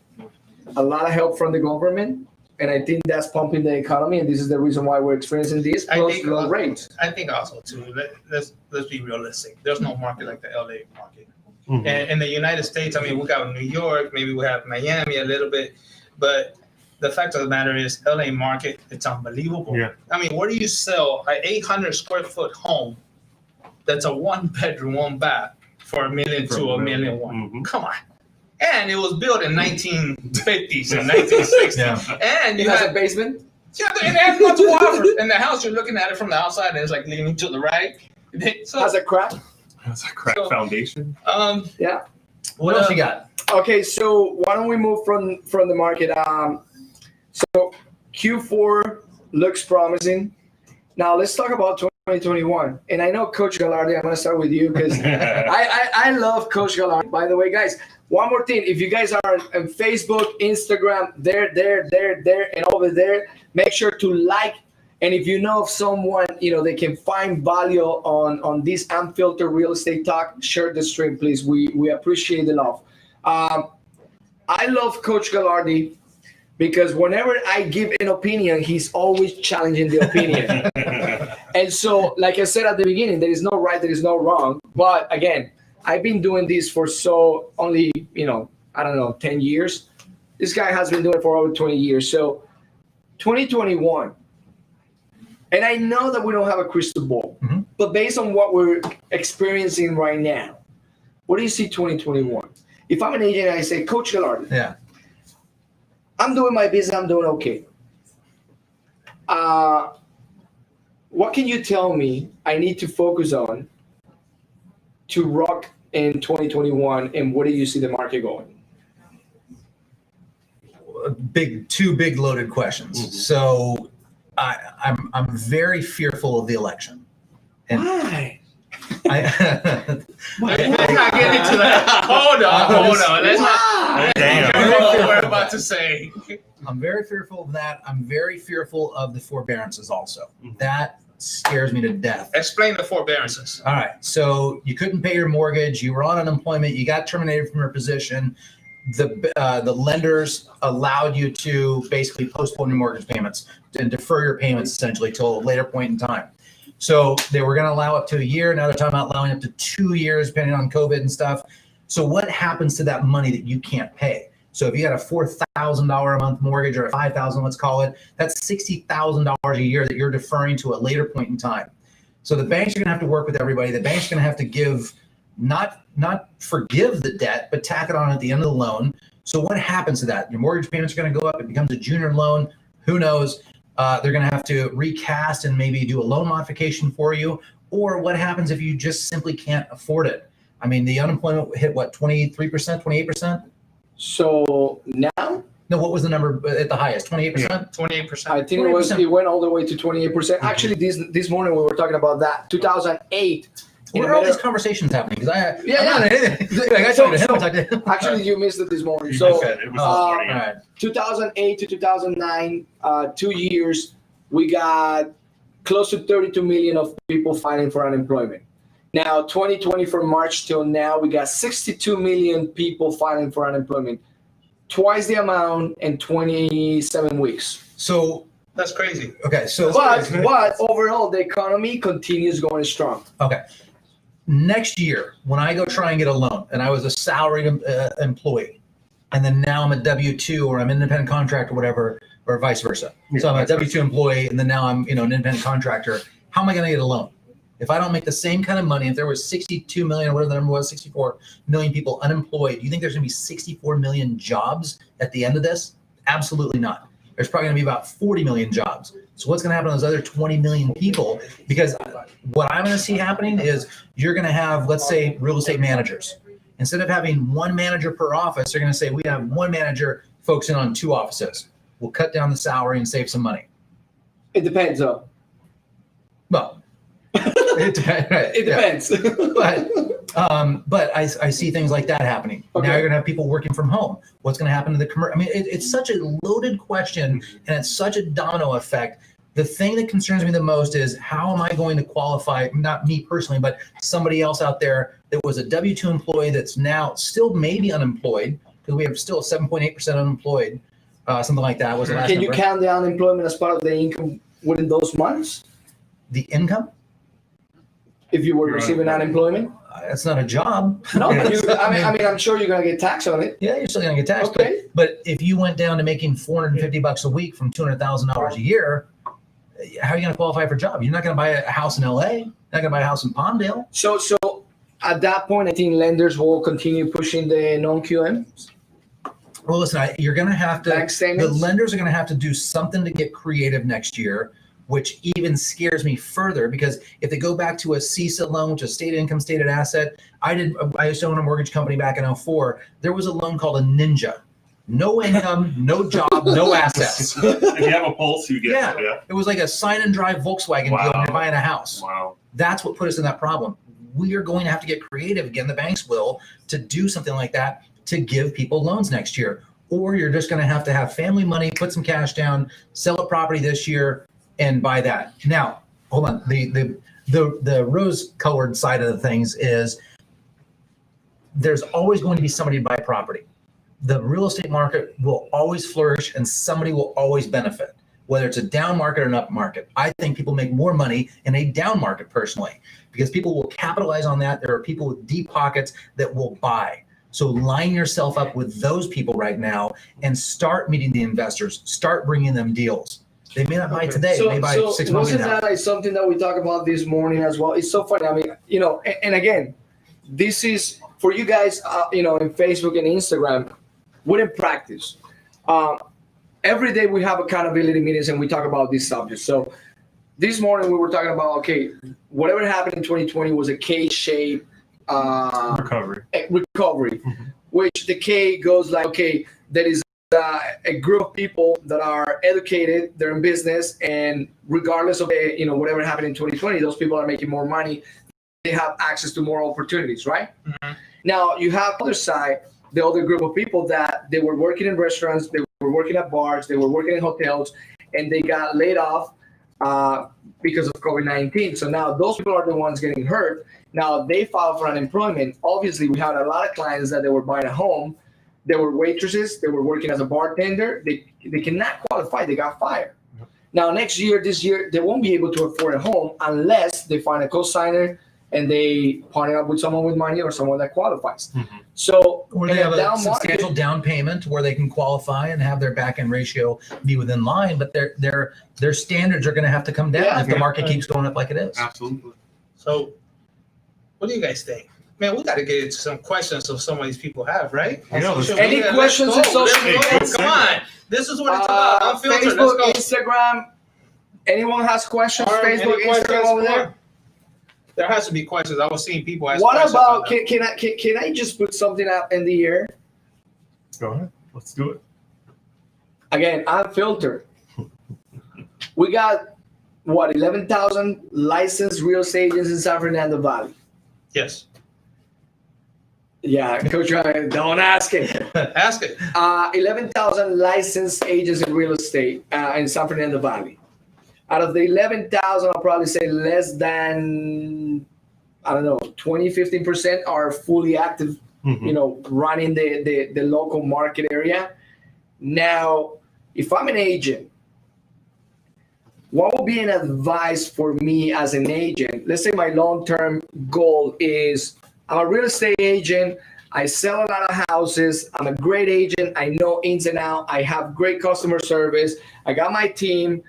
lot of help from the government. And I think that's pumping the economy. And this is the reason why we're experiencing this plus low rates. I think also too, let's be realistic. There's no market like the LA market. Mm-hmm. And in the United States, we got New York, maybe we have Miami a little bit, but the fact of the matter is LA market, it's unbelievable. Yeah. Where do you sell an 800 square foot home that's a 1 bedroom, 1 bath for $1 million to $1.1 million? Mm-hmm. Come on. And it was built in 1950s and 1960s. Yeah. And It has a basement? Yeah, and it has much water. And the house, you're looking at it from the outside and it's like leaning to the right. So, Has a crack? That's a crack foundation. Yeah. What else you got? Okay, so why don't we move from the market? So Q4 looks promising. Now let's talk about 2021. And I know Coach Galardi, I'm going to start with you because I love Coach Galardi. By the way, guys, one more thing. If you guys are on Facebook, Instagram, there, and over there, make sure to like. And if you know of someone, they can find value on this Unfiltered Real Estate Talk, share the stream, please. We appreciate the love. I love Coach Galardi because whenever I give an opinion, he's always challenging the opinion. And so, like I said at the beginning, there is no right, there is no wrong. But again, I've been doing this for only 10 years. This guy has been doing it for over 20 years. So 2021. And I know that we don't have a crystal ball, but based on what we're experiencing right now, what do you see 2021? If I'm an agent and I say, Coach Galardi, I'm doing my business, I'm doing okay. What can you tell me I need to focus on to rock in 2021, and where do you see the market going? Two big loaded questions. So I'm very fearful of the election. And Why? Let's not get into that. Hold on. Let's not. What we're about to say. I'm very fearful of that. I'm very fearful of the forbearances also. That scares me to death. Explain the forbearances. All right. So you couldn't pay your mortgage. You were on unemployment. You got terminated from your position. The lenders allowed you to basically postpone your mortgage payments and defer your payments essentially till a later point in time. So they were going to allow up to a year. Now they're talking about allowing up to 2 years, depending on COVID and stuff. So what happens to that money that you can't pay? So if you got a $4,000 a month mortgage or a $5,000, let's call it, that's $60,000 a year that you're deferring to a later point in time. So the banks are going to have to work with everybody. The bank's going to have to give, not forgive the debt, but tack it on at the end of the loan. So what happens to that? Your mortgage payments are going to go up. It becomes a junior loan. Who knows? They're going to have to recast and maybe do a loan modification for you. Or what happens if you just simply can't afford it? I mean, the unemployment hit what, 23%, 28%? So now, No, what was the number at the highest? 28%? 28%. I think it went all the way to 28%. Actually, this morning we were talking about that. 2008. Where are all these conversations happening? Because I So- talked to him. I talked to him. Actually, you missed it this morning. So It was this All morning. right. 2008 to 2009, 2 years, we got close to 32 million of people filing for unemployment. Now, 2020 from March till now, we got 62 million people filing for unemployment. Twice the amount in 27 weeks. So, That's crazy. okay. So, But overall, the economy continues going strong. okay. Next year, when I go try and get a loan, and I was a salaried employee, and then now I'm a W-2 or I'm an independent contractor, or whatever, or vice versa. So I'm a W-2 employee, and then now I'm, an independent contractor. How am I going to get a loan? If I don't make the same kind of money, if there was 62 million or whatever the number was, 64 million people unemployed, do you think there's going to be 64 million jobs at the end of this? Absolutely not. There's probably going to be about 40 million jobs. So what's going to happen to those other 20 million people? Because what I'm going to see happening is you're going to have, let's say, real estate managers. Instead of having one manager per office, they're going to say, we have one manager focusing on 2 offices. We'll cut down the salary and save some money. It depends, though. Well, it depends. Right? It depends. But I see things like that happening. Okay. Now you're going to have people working from home. What's going to happen to the commercial? I mean, it's such a loaded question, and it's such a domino effect. The thing that concerns me the most is how am I going to qualify, not me personally, but somebody else out there that was a W-2 employee that's now still maybe unemployed, because we have still 7.8% unemployed, something like that was the last Can you number. count the unemployment as part of the income within those months? The income? If you were You're receiving unemployment? That's not a job. No, I mean, I'm sure you're going to get taxed on it. Yeah, you're still going to get taxed. Okay. But if you went down to making $450 a week from $200,000 a year, how are you going to qualify for a job? You're not going to buy a house in LA. You're not going to buy a house in Palmdale. So at that point, I think lenders will continue pushing the non-QM. Well, listen, you're going to have to, Bank the statements? lenders are going to have to do something to get creative next year, which even scares me further, because if they go back to a CISA loan, which is state income stated asset, I used to own a mortgage company back in 2004. There was a loan called a Ninja. No income, no job, no assets. If you have a pulse, you get Yeah. it. Yeah. It was like a sign and drive Volkswagen deal when Wow. you're buying a house. Wow. That's what put us in that problem. We are going to have to get creative again. The banks will, to do something like that to give people loans next year. Or you're just going to have family money, put some cash down, sell a property this year, and buy that. Now, hold on. The rose-colored side of the things is there's always going to be somebody to buy property. The real estate market will always flourish, and somebody will always benefit, whether it's a down market or an up market. I think people make more money in a down market personally, because people will capitalize on that. There are people with deep pockets that will buy. So line yourself up with those people right now and start meeting the investors, start bringing them deals. They may not buy today, they may buy 6 months wasn't from now. that like something that we talked about this morning as well? It's so funny. I mean, and again, this is for you guys, in Facebook and Instagram, we're in practice. Every day we have accountability meetings and we talk about these subjects. So this morning we were talking about, okay, whatever happened in 2020 was a K-shaped Recovery. recovery, which the K goes like, okay, there is a group of people that are educated, they're in business, and regardless of whatever happened in 2020, those people are making more money. They have access to more opportunities, right? Mhm. Now you have the other side, the other group of people that they were working in restaurants, they were working at bars, they were working in hotels, and they got laid off because of COVID-19. So now those people are the ones getting hurt. Now they file for unemployment. Obviously, we had a lot of clients that they were buying a home. They were waitresses. They were working as a bartender. They cannot qualify. They got fired. Now this year, they won't be able to afford a home unless they find a co-signer and they partner up with someone with money or someone that qualifies. Mm-hmm. So Or in they have a down substantial market, down payment where they can qualify and have their back end ratio be within line, but their standards are going to have to come down Yeah. if the market keeps going up like it is. Absolutely. So, what do you guys think? Man, we got to get into some questions of some of these people have, right? On Yeah, let's social go. Any media. questions Let's in go. social Let's media? go. Come on. This is what it's about. Unfiltered. Facebook, Let's go. Instagram. Anyone has questions? All right, Facebook, any questions? Instagram over Come there. on. There has to be questions. I was seeing people ask What questions. about that. can I just put something out in the air? Go ahead. Let's do it. Again, Unfiltered. We got 11,000 licensed real estate agents in San Fernando Valley. Yes. Yeah, Coach Ryan, don't ask it. Ask it. 11,000 licensed agents in real estate in San Fernando Valley. Out of the 11,000, I'll probably say less than, 20-15% are fully active, Mhm. running the local market area. Now, if I'm an agent, what would be an advice for me as an agent? Let's say my long-term goal is I'm a real estate agent. I sell a lot of houses. I'm a great agent. I know ins and outs. I have great customer service. I got my team.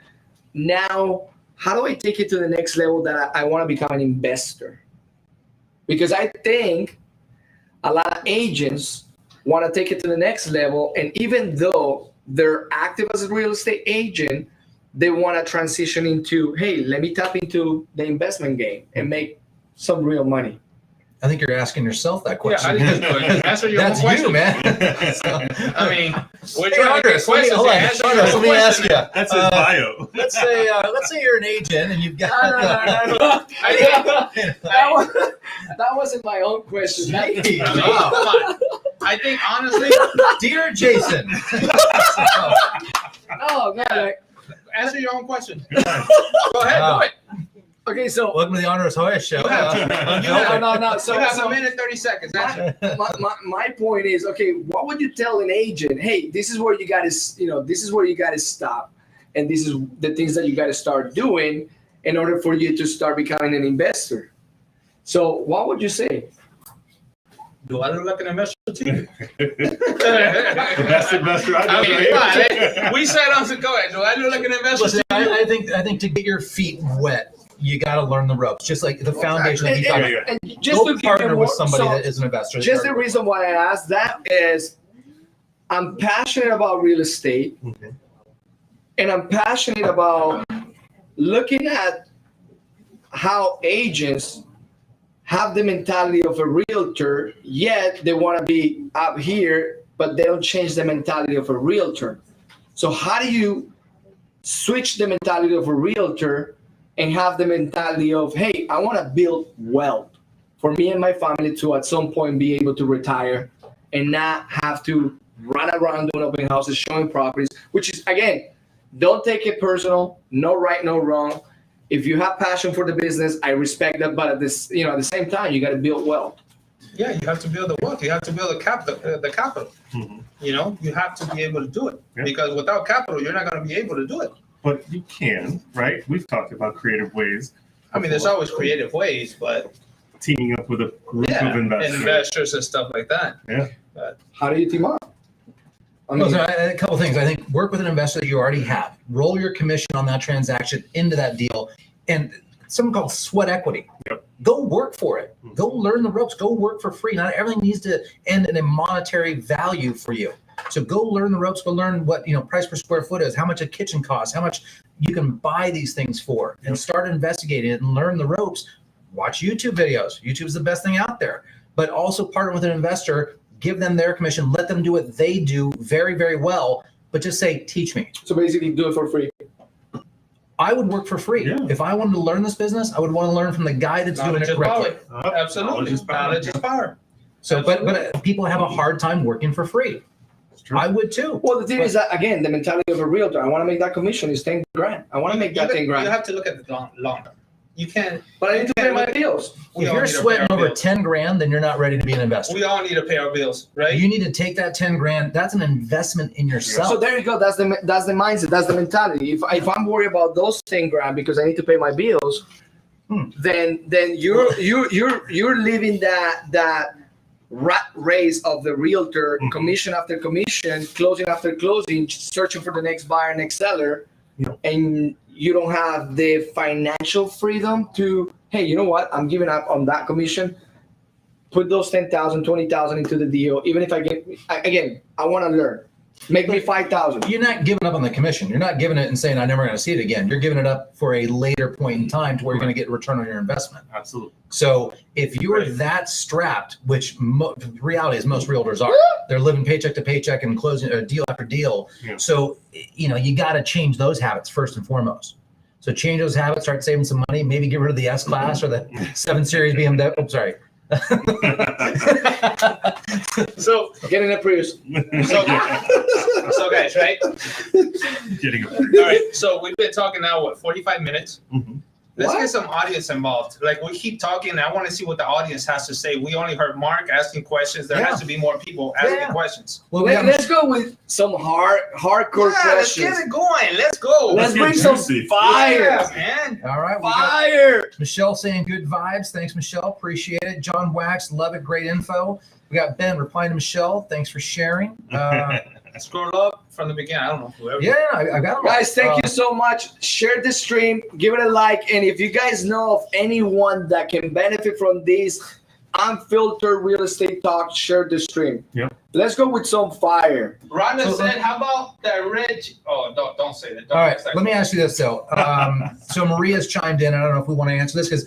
Now, how do I take it to the next level that I want to become an investor? Because I think a lot of agents want to take it to the next level. And even though they're active as a real estate agent, they want to transition into, hey, let me tap into the investment game and make some real money. I think you're asking yourself that Yeah, question. I think that's good. Answer your own That's question. you, man. I mean, we're Hey, trying to get Andres, let me- questions. hold on, Answer your Andres, own let me ask question. you. That's his bio. Let's say you're an agent and you've got. That wasn't my own question. I mean, Wow. come on. I think honestly, Dear Jason. Oh, no. answer your own question. Good one. Go ahead, Wow. do it. Okay, so Welcome to the Honors Hoyos show. You have- no. So you have a minute, 30 seconds. Answer. my point is, okay, what would you tell an agent? Hey, this is where you got to, this is where you got to stop, and this is the things that you got to start doing in order for you to start becoming an investor. So, what would you say? Do I look like an investor to you? The best investor I know. I mean, right? come on, we said on to go ahead. Do I look like an investor Listen, to you? I think to get your feet wet, you got to learn the ropes. Just like the foundation that you talked about. And just Go to give partner you with more- somebody so- that is an investor. Just the reason why I asked that is I'm passionate about real estate, Mhm. and I'm passionate about looking at how agents have the mentality of a realtor, yet they want to be up here, but they don't change the mentality of a realtor. So how do you switch the mentality of a realtor and have the mentality of, hey, I want to build wealth for me and my family to at some point be able to retire and not have to run around doing open houses, showing properties, which is, again, don't take it personal, no right, no wrong. If you have passion for the business, I respect that, but at the same time, you got to build wealth. Yeah, you have to build the wealth. You have to build the capital. Mhm. You have to be able to do it Yeah. because without capital, you're not going to be able to do it. But you can, right? We've talked about creative ways. I mean, there's always creative ways, but Teaming up with a group yeah, of investors. investors and stuff like that. How do you team up? I mean, A couple things. I think work with an investor that you already have. Roll your commission on that transaction into that deal, and something called sweat equity. Yep. Go work for it. Go learn the ropes. Go work for free. Not everything needs to end in a monetary value for you. So go learn the ropes. Go learn what price per square foot is, how much a kitchen costs, how much you can buy these things for, and start investigating it and learn the ropes. Watch YouTube videos. YouTube's the best thing out there. But also partner with an investor. Give them their commission. Let them do what they do very, very well. But just say, teach me. so basically, do it for free. I would work for free. Yeah. If I wanted to learn this business, I would want to learn from the guy that's doing Knowledge it is correctly. Absolutely. Knowledge is power. Knowledge is power. So, but people have a hard time working for free. I would too. Well, the thing is that, again, the mentality of a realtor, I want to make that commission is 10 grand. I want to make that 10 grand. You have to look at the long term. You can't. But I need to pay my bills. We If all you're need to pay sweating our over bills. 10 grand, then you're not ready to be an investor. We all need to pay our bills, right? You need to take that 10 grand. That's an investment in yourself. So there you go. That's the mindset. That's the mentality. If I'm worried about those 10 grand because I need to pay my bills, then you're living that rat race of the realtor, commission after commission, closing after closing, searching for the next buyer, next seller, and you don't have the financial freedom to, hey, you know what? I'm giving up on that commission. Put those 10,000, 20,000 into the deal. Even if I want to learn. Make me 5,000. You're not giving up on the commission. You're not giving it and saying, I'm never going to see it again. You're giving it up for a later point in time to where you're going to get a return on your investment. Absolutely. So if you're that strapped, which the reality is most realtors are, they're living paycheck to paycheck and closing deal after deal. Yeah. So, you got to change those habits first and foremost. So change those habits, start saving some money, maybe get rid of the S-Class or the 7 Series BMW. Oh, sorry. So getting a Prius. So guys, right? Getting a Prius. All right. So we've been talking now, 45 minutes? Mm-hmm. Let's get some audience involved. Like, we keep talking. I want to see what the audience has to say. We only heard Mark asking questions. There has to be more people asking questions. Well, let's go with some hardcore questions. Let's get it going. Let's go. Let's bring some fire, man. All right. Fire. Michelle saying good vibes. Thanks, Michelle. Appreciate it. John Wax, love it. Great info. We got Ben replying to Michelle. Thanks for sharing. Scroll up from the beginning. I don't know whoever. Yeah, I got it. Guys, thank you so much. Share the stream, give it a like, and if you guys know of anyone that can benefit from this unfiltered real estate talk, share the stream. Yeah. Let's go with some fire. Rhonda said, "How about that red?" Oh, don't say that. All right, let me ask you this though. So Maria's chimed in. I don't know if we want to answer this because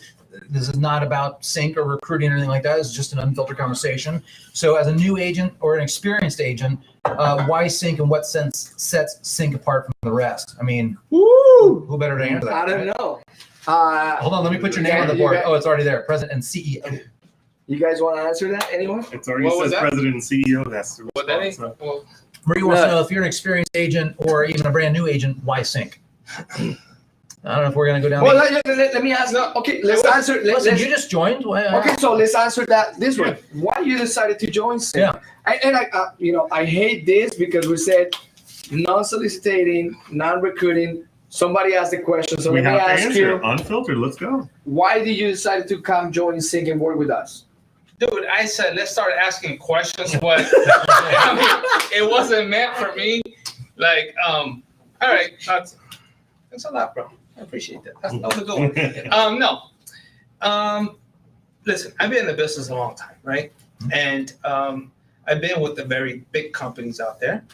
this is not about Sync or recruiting or anything like that. It's just an unfiltered conversation. So as a new agent or an experienced agent, why Sync and what sense sets Sync apart from the rest? I mean, who better to answer that? I don't know. Hold on, let me put your name on the board. Oh, it's already there. President and CEO. You guys want to answer that? Anyone? It's already says president and CEO. That's the what that is. Marie wants to know if you're an experienced agent or even a brand new agent, why Sync? I don't know if we're going to go down. Well, let me ask. Okay, let's answer. Listen, you just joined. Okay, so let's answer that this way. Why you decided to join Sync? Yeah. I hate this because we said non-soliciting, non-recruiting. Somebody asked the question, so let me ask you. Unfiltered. Let's go. Why did you decide to come join Sync and work with us? Dude, I said let's start asking questions, but it wasn't meant for me. Like, all right, thanks a lot, bro. I appreciate that. That was a good one. Listen, I've been in the business a long time, right? And I've been with the very big companies out there,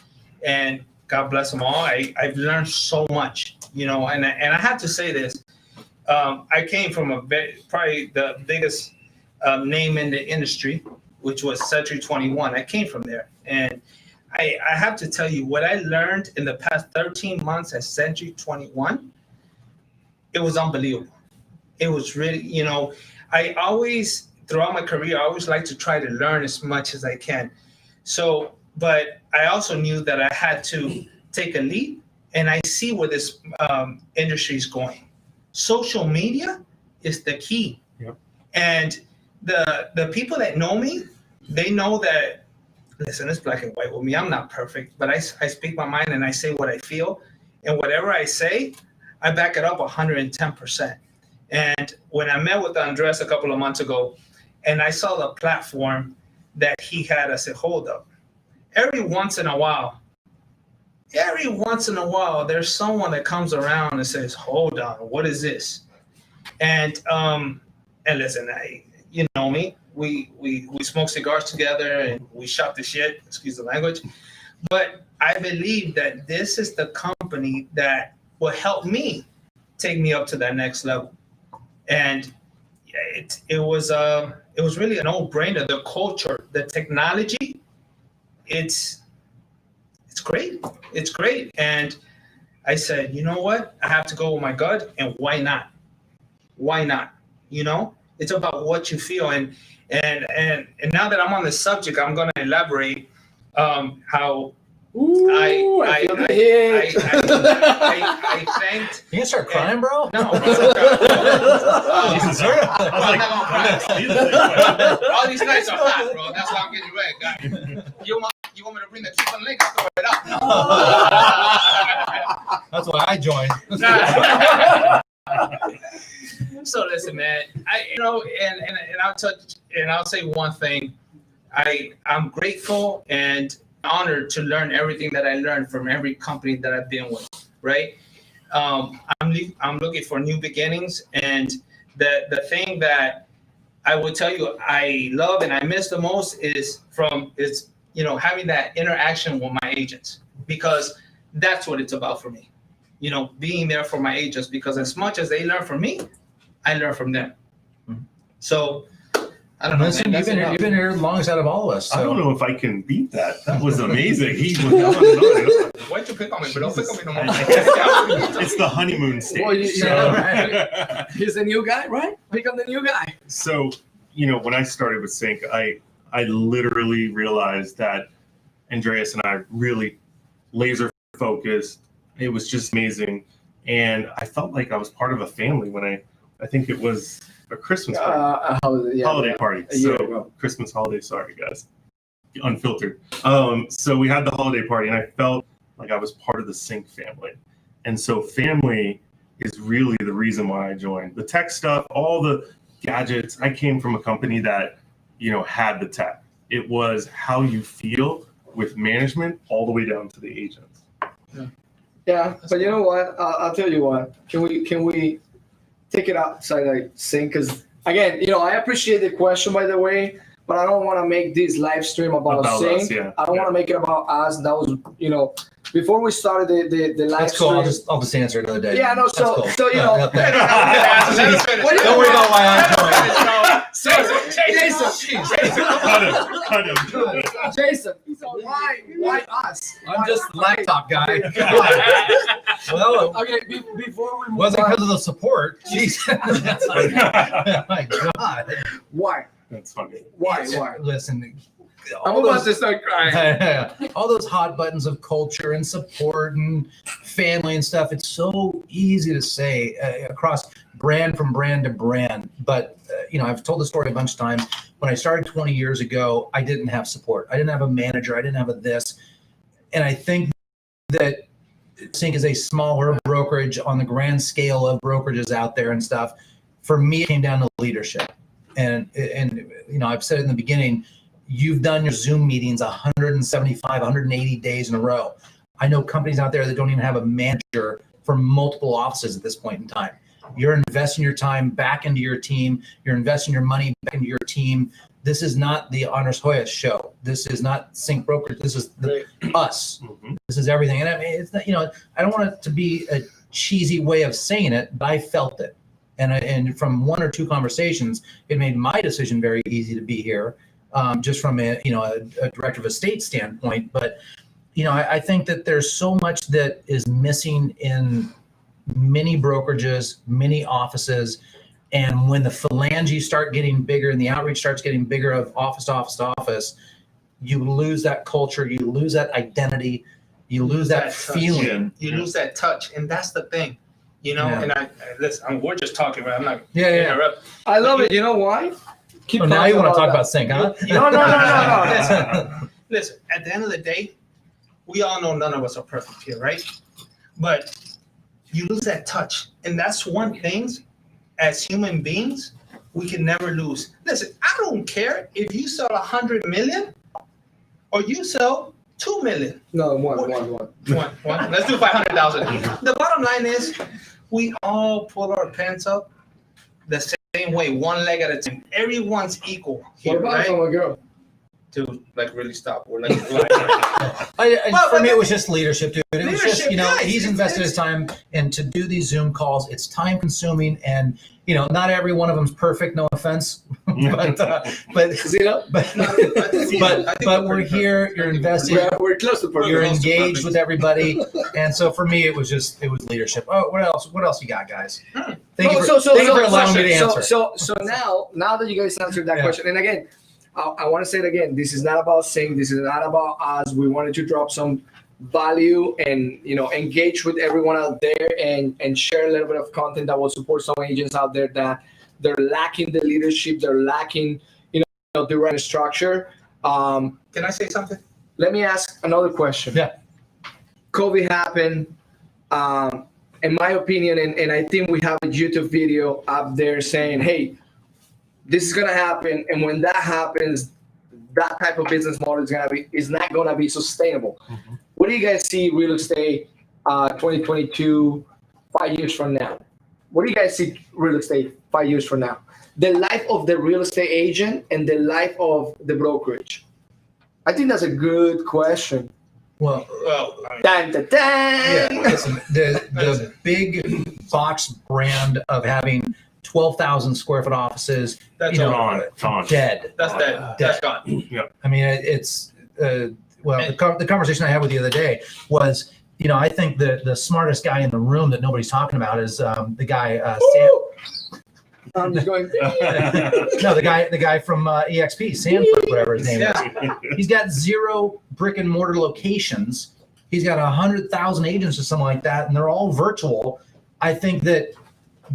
and God bless them all. I've learned so much, and I have to say this. I came from probably the biggest name in the industry, which was Century 21. I came from there, and I have to tell you what I learned in the past 13 months at Century 21. It was unbelievable. It was really, I always, throughout my career, I always like to try to learn as much as I can. So, but I also knew that I had to take a leap, and I see where this industry is going. Social media is the key. Yep. And the people that know me, they know that, listen, it's black and white with me. I'm not perfect, but I speak my mind and I say what I feel. And whatever I say, I back it up 110%. And when I met with Andres a couple of months ago, and I saw the platform that he had, I said, hold up. Every once in a while, there's someone that comes around and says, hold on, what is this? And listen, you know me, we smoke cigars together and we shop the shit, excuse the language. But I believe that this is the company that will help me take me up to that next level. And it was really a no-brainer. The culture, the technology, it's great. It's great. And I said, you know what? I have to go with my gut, and why not? Why not? It's about what you feel. And now that I'm on the subject, I'm going to elaborate how Ooh, I feel the hit. I thanked. You gonna start crying, bro? No. Jesus, I was like, I'm gonna see this All these nights are hot, bro. That's why I'm getting ready. You want me to bring the chicken leg? I'll throw it out. That's why I joined. So listen, man. I'll say one thing. I'm grateful and honored to learn everything that I learned from every company that I've been with. Right. I'm looking for new beginnings, and the thing that I will tell you I love and I miss the most is having that interaction with my agents, because that's what it's about for me. Being there for my agents, because as much as they learn from me, I learn from them. So I don't know. Listen, Man, you've been here longest out of all of us. So. I don't know if I can beat that. That was amazing. He was on. Why'd you pick on me? But don't pick on me no more. It's the honeymoon stage. Well, Right. He's the new guy, right? Become the new guy. So, when I started with Sync, I literally realized that Andreas and I really laser focused. It was just amazing. And I felt like I was part of a family when I think it was a Christmas party. Holiday party. A year So ago. Christmas holiday. Sorry, guys. Unfiltered. So we had the holiday party, and I felt like I was part of the Sync family. And so family is really the reason why I joined. The tech stuff, all the gadgets. I came from a company that, had the tech. It was how you feel with management all the way down to the agents. Yeah, but you know what? I'll tell you what. Can we take it outside like Sync? Because again, I appreciate the question, by the way, but I don't want to make this live stream about Sync. Us, yeah. I don't want to make it about us. That was, before we started the live That's cool. stream. I'll just answer another day. Yeah, no. That's cool. So Yeah, Don't worry about why I Jason, Cut him. Jason, why us? I'm just the laptop guy. Well, Okay, before we move wasn't on, because of the support. Jeez. My God. why? That's funny. Why? Listen. I'm about to start crying. All those hot buttons of culture and support and family and stuff. It's so easy to say across brand from brand to brand. But, I've told the story a bunch of times. When I started 20 years ago, I didn't have support. I didn't have a manager. I didn't have a this. And I think that Sync is a smaller brokerage on the grand scale of brokerages out there and stuff. For me, it came down to leadership. And I've said it in the beginning, you've done your Zoom meetings 175, 180 days in a row. I know companies out there that don't even have a manager for multiple offices at this point in time. You're investing your time back into your team. You're investing your money back into your team. This is not the Honors Hoyos show. This is not Sync Brokerage. This is us. Mm-hmm. This is everything. And I mean, it's not, I don't want it to be a cheesy way of saying it, but I felt it. And from one or two conversations, it made my decision very easy to be here. Just from a director of estate standpoint. But, I think that there's so much that is missing in many brokerages, many offices. And when the phalange start getting bigger and the outreach starts getting bigger of office to office to office, you lose that culture, you lose that identity, you lose that feeling. You lose that touch. And that's the thing, Yeah. and listen, we're just talking, right? I'm not Yeah. interrupt. I love it. You know why? So now you want to talk about Sync, huh? No. Listen, at the end of the day, we all know none of us are perfect here, right? But you lose that touch. And that's one thing, as human beings, we can never lose. Listen, I don't care if you sell 100 million or you sell 2 million. No, one. One. Let's do 500,000. The bottom line is we all pull our pants up the same way, one leg at a time. Everyone's equal here, What about right? from a girl? Dude, really stop. We're like, For me, it was just leadership, dude. It was just, Leadership, guys, he's invested his time, and to do these Zoom calls, it's time consuming, and not every one of them's perfect. No offense, but we're here. You're invested. We're close to perfect. You're engaged with everybody, and so for me, it was leadership. Oh, what else? What else you got, guys? Thank you for allowing me to answer. So now that you guys answered that question, and again, I want to say it again. This is not about Sync. This is not about us. We wanted to drop some value and engage with everyone out there and share a little bit of content that will support some agents out there that they're lacking the leadership, they're lacking the right structure. Can I say something? Let me ask another question. Yeah. COVID happened. In my opinion, and I think we have a YouTube video up there saying, hey, this is gonna happen, and when that happens, that type of business model is not gonna be sustainable. Mhm. What do you guys see real estate 2022, 5 years from now? What do you guys see real estate 5 years from now? The life of the real estate agent and the life of the brokerage. I think that's a good question. Well, Dun, dun, dun. yeah, listen, the big box brand of having 12,000 square foot offices, That's gone. dead. That's dead. That's gone. I mean, it's the conversation I had with you the other day was, I think the smartest guy in the room that nobody's talking about is the guy Sam. I'm just going. No, the guy from EXP, Sanford, whatever his name is. He's got 0 brick and mortar locations. He's got 100,000 agents or something like that, and they're all virtual. I think that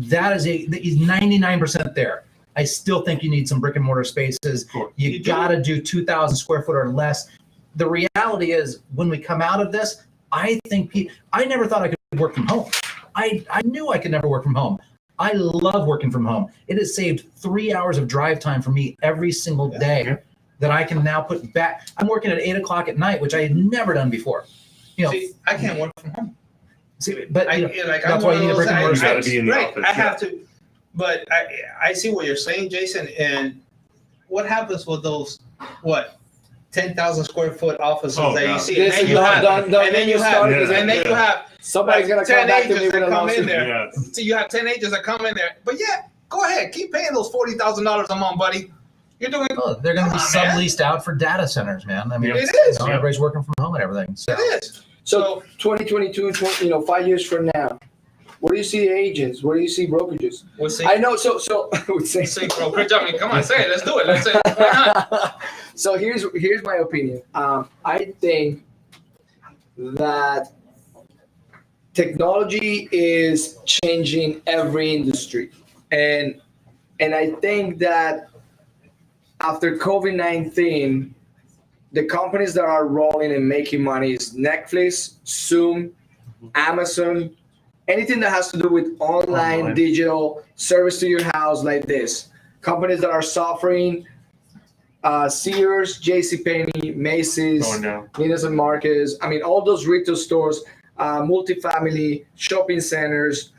he's 99% there. I still think you need some brick and mortar spaces. You got to do 2,000 square foot or less. The reality is, when we come out of this, I think I never thought I could work from home. I knew I could never work from home. I love working from home. It has saved 3 hours of drive time for me every single day that I can now put back. I'm working at 8 o'clock at night, which I had never done before. See, I can't work from home. See, but that's that's why you need a brick and mortar You gotta space. be in the Right, office. I have to. But I see what you're saying, Jason. And what happens with those 10,000 square foot offices Oh, that you God. see? This And is not done. and then you have, Yeah. and then you have Somebody's gonna 10 come back to me agents with a that come in lawsuit. there. Yeah. So you have 10 agents that come in there. But yeah, go ahead, keep paying those $40,000 a month, buddy. You're doing. Oh, they're going to be Come on, man. subleased out for data centers, man. I mean, It is. everybody's working from home and everything. So. It is. So 2022, 5 years from now, where do you see agents? Where do you see brokerages? We'll see. I know. So I would say. Sync Brokerage. I mean, come on, say it. Let's do it. Let's say it. Why not? So here's my opinion. I think that technology is changing every industry, and I think that after COVID-19, the companies that are rolling and making money is Netflix, Zoom, Amazon, anything that has to do with online. Digital service to your house like this. Companies that are suffering, Sears, JCPenney, Macy's, Going down. Neiman and Marcus. I mean, all those retail stores, multifamily, shopping centers.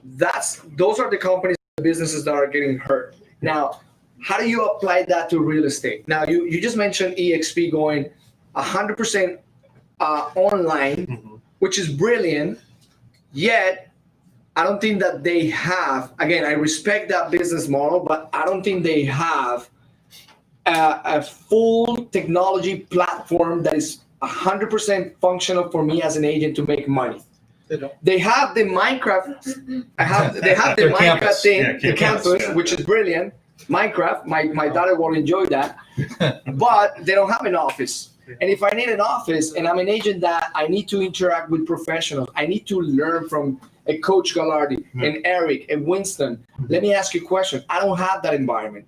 Those are the companies, the businesses that are getting hurt. Now, how do you apply that to real estate? Now, you just mentioned EXP going 100% online, which is brilliant. Yet, I don't think that they have. Again, I respect that business model, but I don't think they have a full technology platform that is 100% functional for me as an agent to make money. They have the Minecraft. They have the Their Minecraft campus. thing, Yeah, the campus, campus, yeah. which is brilliant. Minecraft. My daughter will enjoy that, but they don't have an office. And if I need an office and I'm an agent that I need to interact with professionals, I need to learn from a coach Galardi and Erik and Winston. Let me ask you a question. I don't have that environment.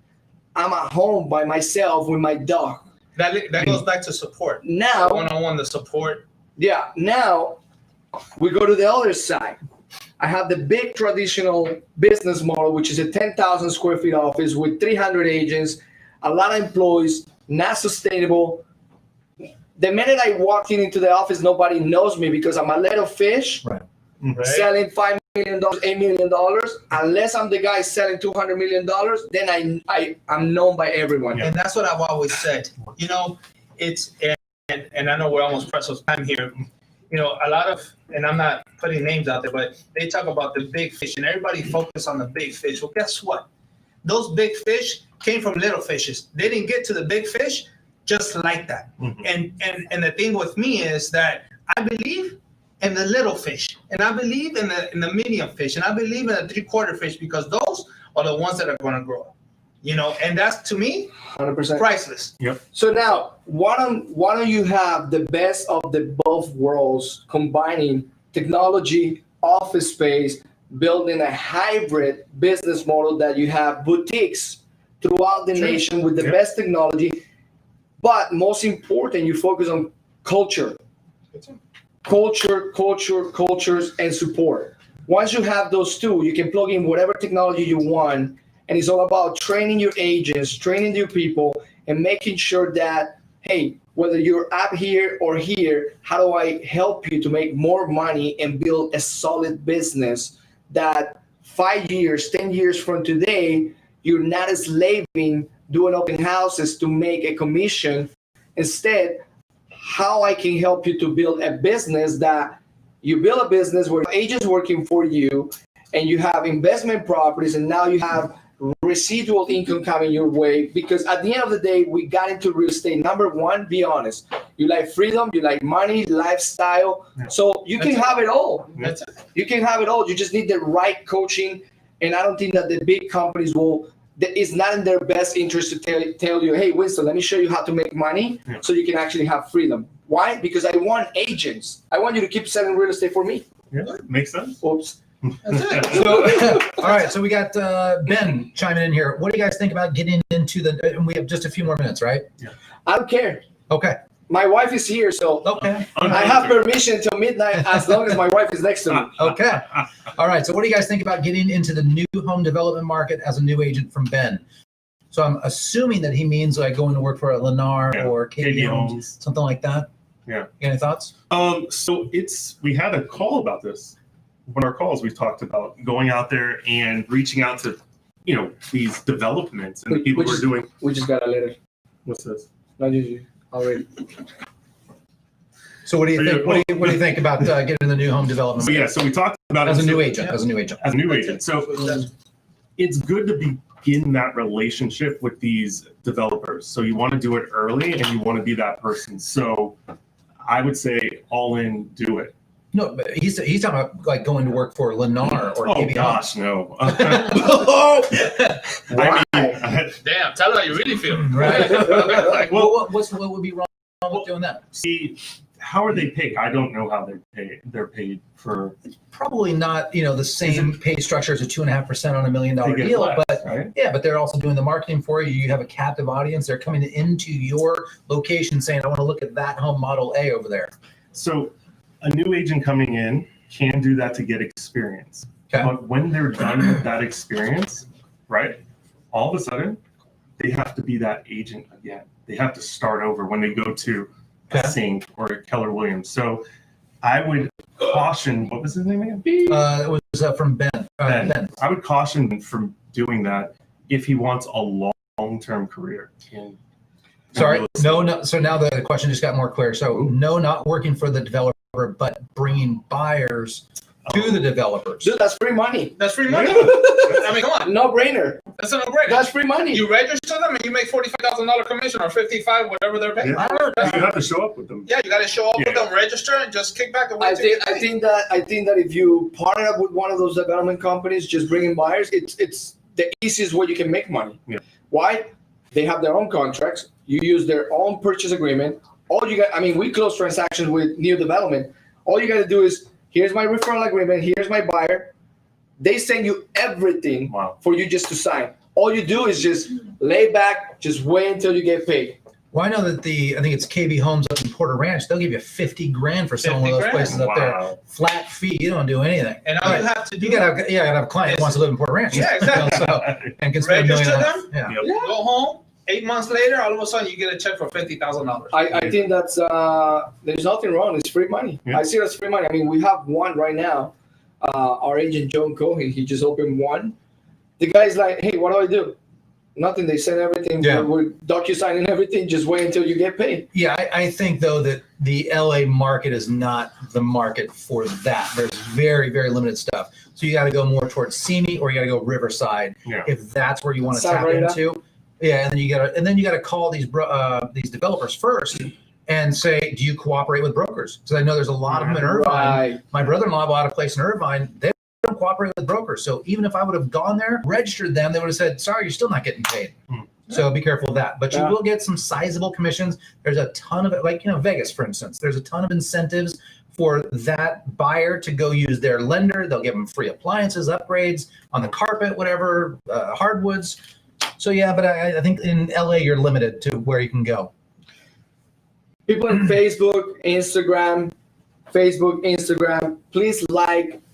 I'm at home by myself with my dog. That goes back to support. Now, One-on-one, the support. yeah, now we go to the other side. I have the big traditional business model, which is a 10,000 square feet office with 300 agents, a lot of employees, not sustainable. The minute I walk into the office, nobody knows me because I'm a little fish Right. Right? selling $5 million, $8 million. Unless I'm the guy selling $200 million, then I'm known by everyone. And that's what I've always said. You know, it's and I know we're almost pressed for time here. You know, a lot of, and I'm not putting names out there, but they talk about the big fish, and everybody focus on the big fish. Well, guess what? Those big fish came from little fishes. They didn't get to the big fish just like that. And the thing with me is that I believe in the little fish, and I believe in the medium fish, and I believe in the 3/4 fish, because those are the ones that are going to grow. You know, and that's to me 100%. priceless. So now, why don't you have the best of the both worlds, combining technology, office space, building a hybrid business model that you have boutiques throughout the nation with the best technology, but most important, you focus on cultures, and support. Once you have those two, you can plug in whatever technology you want, and it's all about training your agents, training your people, and making sure that, hey, whether you're up here or here, how do I help you to make more money and build a solid business that 5 years, 10 years from today, you're not slaving doing open houses to make a commission. Instead, how I can help you to build a business that you build a business where agents working for you, and you have investment properties, and now you have residual income coming your way. Because at the end of the day, we got into real estate. Number one, be honest. You like freedom, you like money, lifestyle. So you can have it all. You can have it all. You just need the right coaching. And I don't think that the big companies it's not in their best interest to tell you, hey, Winston, let me show you how to make money so you can actually have freedom. Why? Because I want agents. I want you to keep selling real estate for me. Yeah, makes sense. Oops. So, all right, so we got Ben chiming in here. What do you guys think about getting into and we have just a few more minutes, right? I don't care. Okay. My wife is here, so Okay. I have permission till midnight as long as my wife is next to me. Okay. All right. So what do you guys think about getting into the new home development market as a new agent from Ben? So I'm assuming that he means like going to work for a Lennar or KB Homes, something like that. Yeah. You got any thoughts? So we had a call about this. One of our calls, we talked about going out there and reaching out to, these developments and the people who are doing. We just got a letter. What's this? Not usually. Already. So what do you think? What do you think about getting in the new home development? So we talked about as it a new agent. As a new agent. So it's good to begin that relationship with these developers. So you want to do it early, and you want to be that person. So I would say all in, do it. No, but he's talking about like going to work for Lennar or KB gosh, Homes. no. Damn, tell her how you really feel. Right. Like, what would be wrong with doing that? See, how are they paid? I don't know how they're paid for. Probably not, the same pay structure as a 2.5% on $1 million deal, less, but right? Yeah, but they're also doing the marketing for you. You have a captive audience. They're coming into your location saying, I want to look at that home model A over there. So a new agent coming in can do that to get experience. Okay. But when they're done with that experience, right, all of a sudden, they have to be that agent again. They have to start over when they go to a Sync or a Keller Williams. So I would caution, what was his name again? It was from Ben. Ben. I would caution from doing that if he wants a long-term career. Sorry, no. So now the question just got more clear. So no, not working for the developer, but bringing buyers to the developers. Dude, that's free money. That's free money. I mean, come on. No brainer. That's a no-brainer. That's free money. You register them and you make $45,000 commission or $55,000, whatever they're paying. Yeah. You have to show up with them. Yeah, you got to show up with them, register, and just kick back and I wait. think that if you partner up with one of those development companies, just bringing buyers, it's the easiest way you can make money. Yeah. Why? They have their own contracts. You use their own purchase agreement. All you got, we close transactions with new development. All you got to do is, here's my referral agreement, here's my buyer. They send you everything for you just to sign. All you do is just lay back, just wait until you get paid. Well, I know that I think it's KB Homes up in Porter Ranch. They'll give you $50,000 for selling one of those places up there. Flat fee. You don't do anything. And all you have to do, you gotta have a client who wants to live in Porter Ranch. Yeah, exactly. And can spend register $1 million. them. Yeah. Go home. 8 months later, all of a sudden you get a check for $50,000. I think that's there's nothing wrong. It's free money. Yeah. I see it as free money. We have one right now. Our agent John Cohen, he just opened one. The guy's like, hey, what do I do? Nothing. They send everything. Yeah. We're DocuSign and everything. Just wait until you get paid. Yeah, I think though that the LA market is not the market for that. There's very, very limited stuff. So you got to go more towards Simi or you got to go Riverside if that's where you want to tap into. Yeah, and then you got to call these developers first and say, do you cooperate with brokers? Because I know there's a lot of them in Irvine. Right. My brother-in-law bought a place in Irvine. They don't cooperate with brokers. So even if I would have gone there, registered them, they would have said, sorry, you're still not getting paid. So be careful of that. But you will get some sizable commissions. There's a ton of it, like, Vegas, for instance. There's a ton of incentives for that buyer to go use their lender. They'll give them free appliances, upgrades on the carpet, whatever, hardwoods. So yeah, but I think in LA you're limited to where you can go. People on Facebook, Instagram, please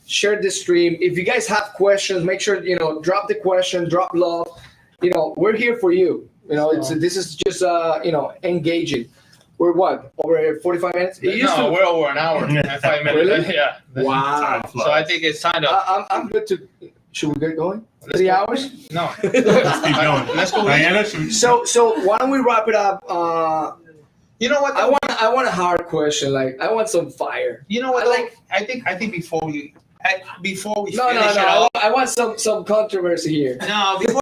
share the stream. If you guys have questions, make sure, drop the question, drop love. We're here for you. This is just, engaging. We're what, over 45 minutes? No, we're over an hour and 5 minutes. Really? Yeah. Wow. So I think it's time to. I'm good to. Should we get going? 3 hours? No. Let's keep going. Let's go. Diana, should we... So why don't we wrap it up? You know what? I want a hard question. Like, I want some fire. You know what? I think before we finish it No. all. I want some controversy here. No, before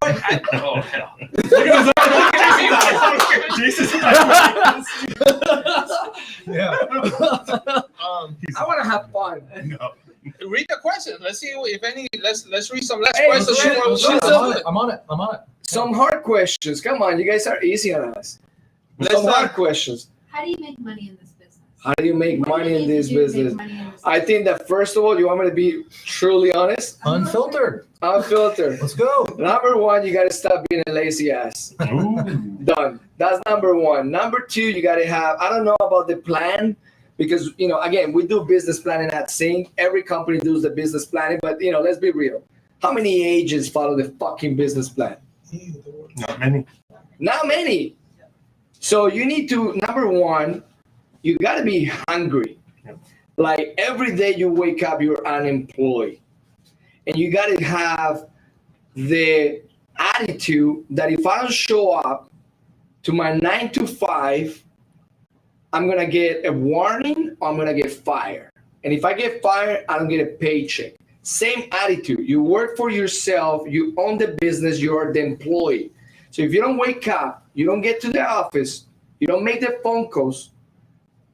oh hell. Jesus. Yeah. I want to have fun. No. Read the questions. Let's see if any. Let's read some last Hey, questions. I'm on it. Some hard questions. Come on, you guys are easy on us. Some hard questions. How do you make money in this business? How do you make What do money you in need this to do to business? make money in this I think that first of all, you want me to be truly honest? Unfiltered. Unfiltered. Let's go. Number one, you got to stop being a lazy ass. Ooh. Done. That's number one. Number two, you got to have, I don't know about the plan, because, again, we do business planning at Sync. Every company does the business planning, but, let's be real. How many agents follow the fucking business plan? Not many. Not many. So you need to, number one, you got to be hungry. Like, every day you wake up, you're unemployed. And you got to have the attitude that if I don't show up to my 9 to 5, I'm going to get a warning or I'm going to get fired. And if I get fired, I don't get a paycheck. Same attitude. You work for yourself. You own the business. You're the employee. So if you don't wake up, you don't get to the office, you don't make the phone calls,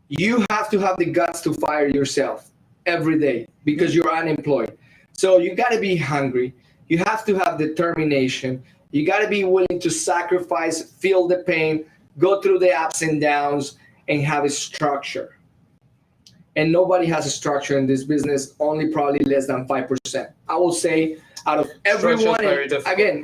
you have to have the guts to fire yourself every day because you're unemployed. So you got to be hungry. You have to have determination. You got to be willing to sacrifice, feel the pain, go through the ups and downs, and have a structure. And nobody has a structure in this business, only probably less than 5%. I will say out of everyone, again,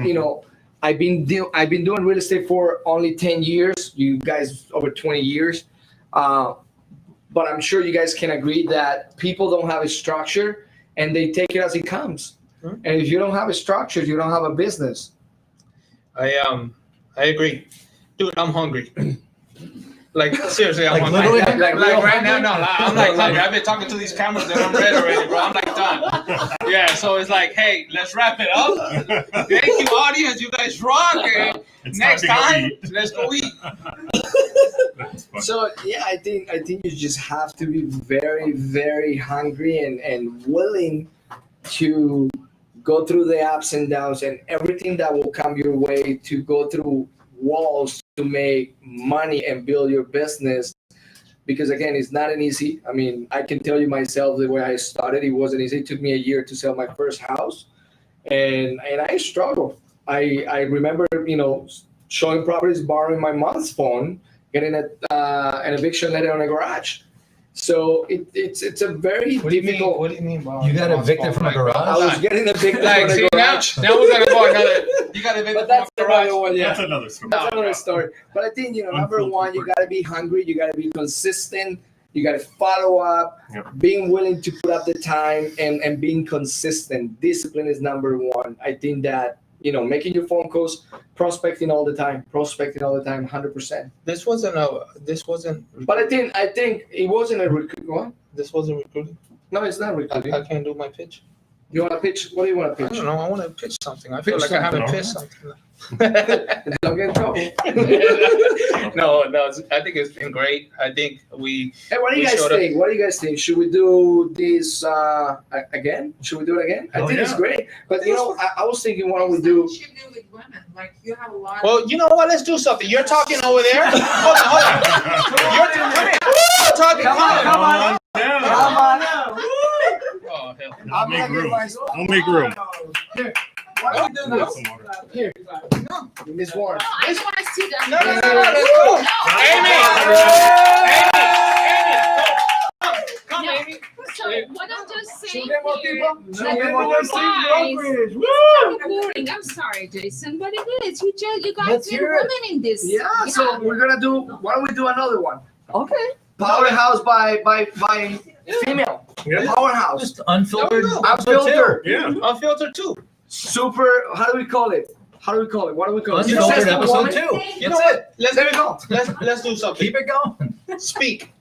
I've been doing real estate for only 10 years. You guys over 20 years. But I'm sure you guys can agree that people don't have a structure and they take it as it comes. And if you don't have a structure, you don't have a business. I agree. Dude, I'm hungry. Like, seriously, I'm Like, hungry. literally? Like right now, no. I'm like hungry. I've been talking to these cameras that I'm red already, bro. I'm like done. Yeah, so it's like, hey, let's wrap it up. Thank you, audience. You guys rock. And next time, let's go eat. So yeah, I think you just have to be very, very hungry and willing to go through the ups and downs and everything that will come your way, to go through walls to make money and build your business. Because again, it's not an easy. I mean, I can tell you myself, the way I started, it wasn't easy. It took me a year to sell my first house, and I struggled. I remember, showing properties, borrowing my mom's phone, getting an eviction letter on a garage. So it's a very difficult. What do you mean? You got evicted from a garage? I was getting evicted from a See, garage. now we're gonna go another. You got evicted But that's from a garage. another one. Yeah. That's another story. That's another story. But I think, number one, you got to be hungry. You got to be consistent. You got to follow up, being willing to put up the time and being consistent. Discipline is number one. I think that, making your phone calls, prospecting all the time, 100%. This wasn't. But I think it wasn't a recruit. This wasn't recruiting. No, it's not recruiting. I can't do my pitch. You want to pitch? What do you want to I pitch? don't know. I want to pitch something. I feel Pitch like I haven't something. pitched something. Don't get in trouble. No. I think it's been great. I think we. Hey, what do you We guys showed up. think? What do you guys think? Should we do this again? Should we do it again? I Oh, think it's yeah. great. But I was thinking, why don't we do? What you do with women? Like you have a lot. Well, you know what? Let's do something. You're talking over there. Hold on. You're talking. Come on. Down. Come on. Oh hell. I'm Make gonna get room. my guys. Don't make room. Here, why don't we do this? Here, Miss Warren. I just want to see that. No, let's go. Amy, Amy, So what I'm just saying Should we get more here, people? that Should we get you more guys- Sync Brokerage? Woo! it's kind of boring. I'm sorry, Jason, but it is. You guys Let's need hear it. women in this. Yeah, so we're gonna do. Why don't we do another one? Okay. Powerhouse by female. Yeah. Powerhouse. Just unfiltered. Unfiltered. Yeah. Unfiltered too. Super. How do we call it? What do we call it? Unfiltered Successful episode woman. 2. You know what? There we go. Let's do something. Keep it going. Speak.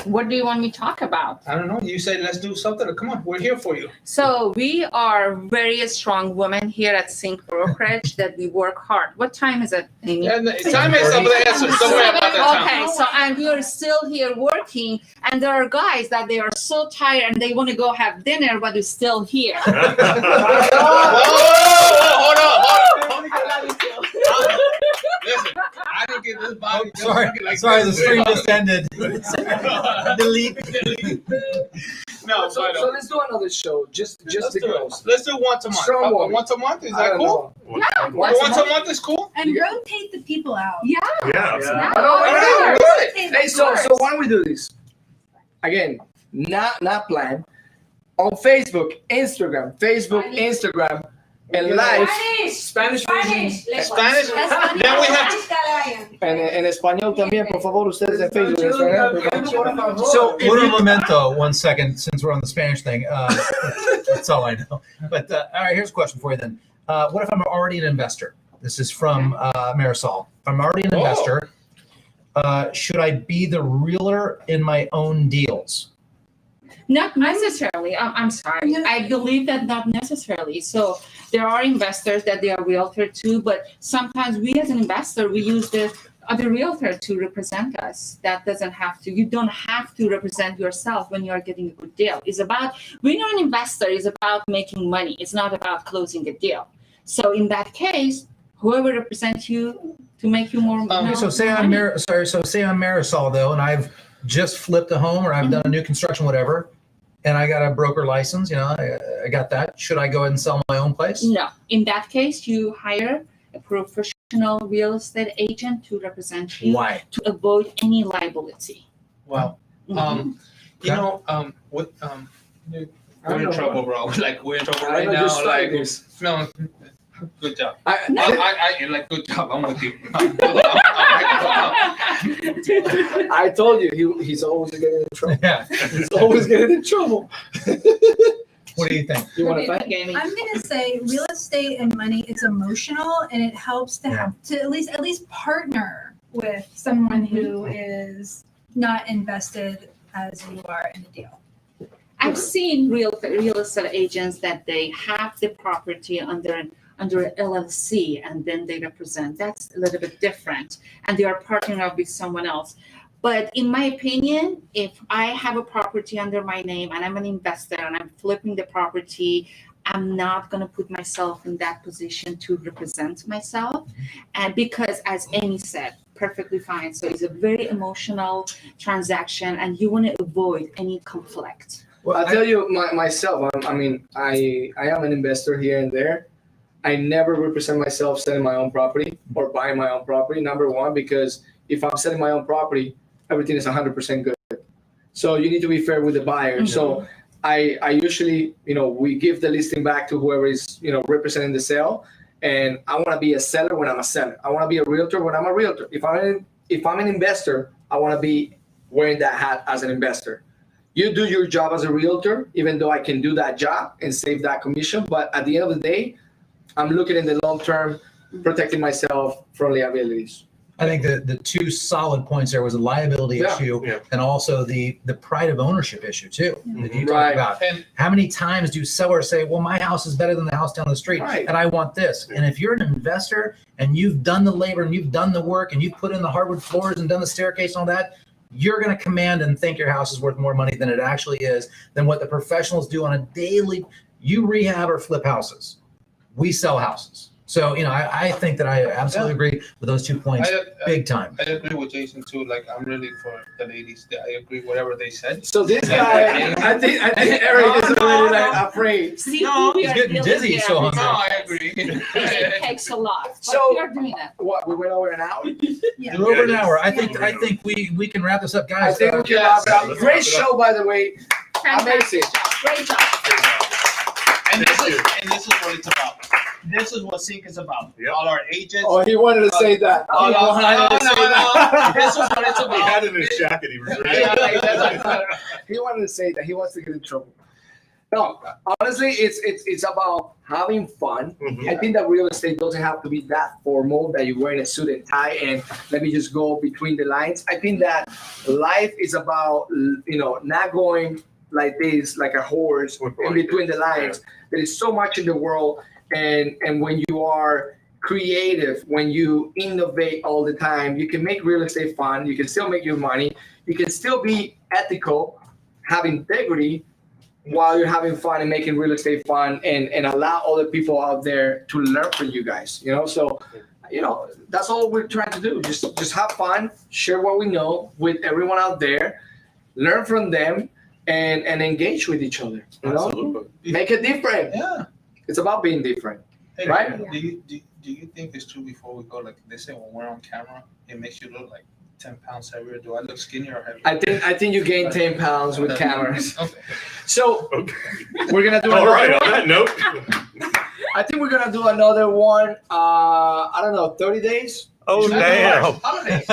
What do you want me to talk about? I don't know. You said let's do something. Come on, we're here for you. So we are very strong women here at Sync Brokerage that we work hard. What time is it, Amy? And time is up there, so don't worry about that time. Okay, so and we are still here working, and there are guys that they are so tired and they want to go have dinner, but they're still here. Hold on. Listen, I didn't get this body. Sorry, the stream just ended. Delete. No, So let's do another show. Just the girls. Let's do once a month. Strong woman. Once a month, is I that don't cool? know. Yeah, Once a month is cool. And rotate the people out. Yeah. Yeah. Absolutely. I know, I know. Rotate Hey, the so course. why don't we do this? Again, not planned. On Facebook, Instagram, and live. Spanish. Spanish. Then we have En español también, por favor, ustedes en Facebook. en Instagram. So, if One you- momento, 1 second, since we're on the Spanish thing. That's all I know. But all right, here's a question for you then. What if I'm already an investor? This is from Marisol. If I'm already an investor, should I be the realtor in my own deals? Not necessarily. I'm sorry. I believe that not necessarily. So there are investors that they are realtor too, but sometimes we as an investor, we use the other realtor to represent us. That doesn't have to. You don't have to represent yourself when you are getting a good deal. It's about, when you're an investor, it's about making money. It's not about closing a deal. So in that case, whoever represents you to make you more Okay, so say I'm Marisol though, and I've just flipped a home or I've done a new construction, whatever, and I got a broker license, I got that. Should I go ahead and sell my own place? No. In that case, you hire a professional real estate agent to represent you Why? to avoid any liability. wow. Mhm. We're in trouble, bro. Like we're in trouble right I now. just started Like this. no. Good job. I, I like good job. I'm with you. I told you he's always getting in trouble. Yeah. He's always getting in trouble. What do you think? You want What do to you fight? think, Amy? I'm gonna say real estate and money is emotional, and it helps to have to at least partner with someone who is not invested as you are in the deal. I've seen real estate agents that they have the property under an LLC and then they represent. That's a little bit different, and they are partnering up with someone else. But in my opinion, if I have a property under my name and I'm an investor and I'm flipping the property, I'm not going to put myself in that position to represent myself. And because, as Amy said, perfectly fine. So it's a very emotional transaction and you want to avoid any conflict. Well, I'll tell you myself. I am an investor here and there. I never represent myself selling my own property or buying my own property. Number one, because if I'm selling my own property, everything is 100% good. So you need to be fair with the buyer. Mm-hmm. So I usually, we give the listing back to whoever is, representing the sale. And I want to be a seller when I'm a seller. I want to be a realtor when I'm a realtor. If I'm an investor, I want to be wearing that hat as an investor. You do your job as a realtor, even though I can do that job and save that commission. But at the end of the day, I'm looking in the long term, protecting myself from liabilities. I think the two solid points there was a liability issue and also the pride of ownership issue too, that you talked about. And how many times do sellers say, well, my house is better than the house down the street and I want this. And if you're an investor and you've done the labor and you've done the work and you've put in the hardwood floors and done the staircase and all that, you're going to command and think your house is worth more money than it actually is, than what the professionals do on a daily. You rehab or flip houses. We sell houses. So, I think that I absolutely agree with those 2 points, big time. I agree with Jason too. Like, I'm really for the ladies. I agree whatever they said. So this guy, I think Erik is already like afraid. See, No, we he's are getting dealing dizzy, here so with No, hungry. I agree. It takes a lot. But So- we are doing it. What, we went over an hour? Yeah. We're over an hour. I think we can wrap this up, I guys. think we can wrap it up. Great show, by the way. Amazing. Fantastic job. Great job. And this is what it's about. This is what Sync is about. Yep. All our agents. Oh, he wanted to say that. all He our, wanted to say that. This is what it's He about. had it in his jacket. He was Yeah, ready. like, that's like, He wanted to say that. He wants to get in trouble. No, honestly, it's about having fun. Mhm. I think that real estate doesn't have to be that formal that you're wearing a suit and tie and let me just go between the lines. I think that life is about not going like this, like a horse in between the lines. There is so much in the world, and when you are creative, when you innovate all the time, you can make real estate fun. You can still make your money. You can still be ethical, have integrity, while you're having fun and making real estate fun, and allow other people out there to learn from you guys. So that's all we're trying to do. Just have fun, share what we know with everyone out there, learn from them, and engage with each other. Absolutely. Make it different. yeah. It's about being different. Hey, Right? Do you think it's true before we go? Like they say, when we're on camera, it makes you look like 10 pounds heavier. Do I look skinnier or heavier? I think you gain 10 pounds with cameras. Okay. So Okay. we're gonna do All another right. one. On that note, I think we're gonna do another one. I don't know, 30 days. oh damn. Holidays.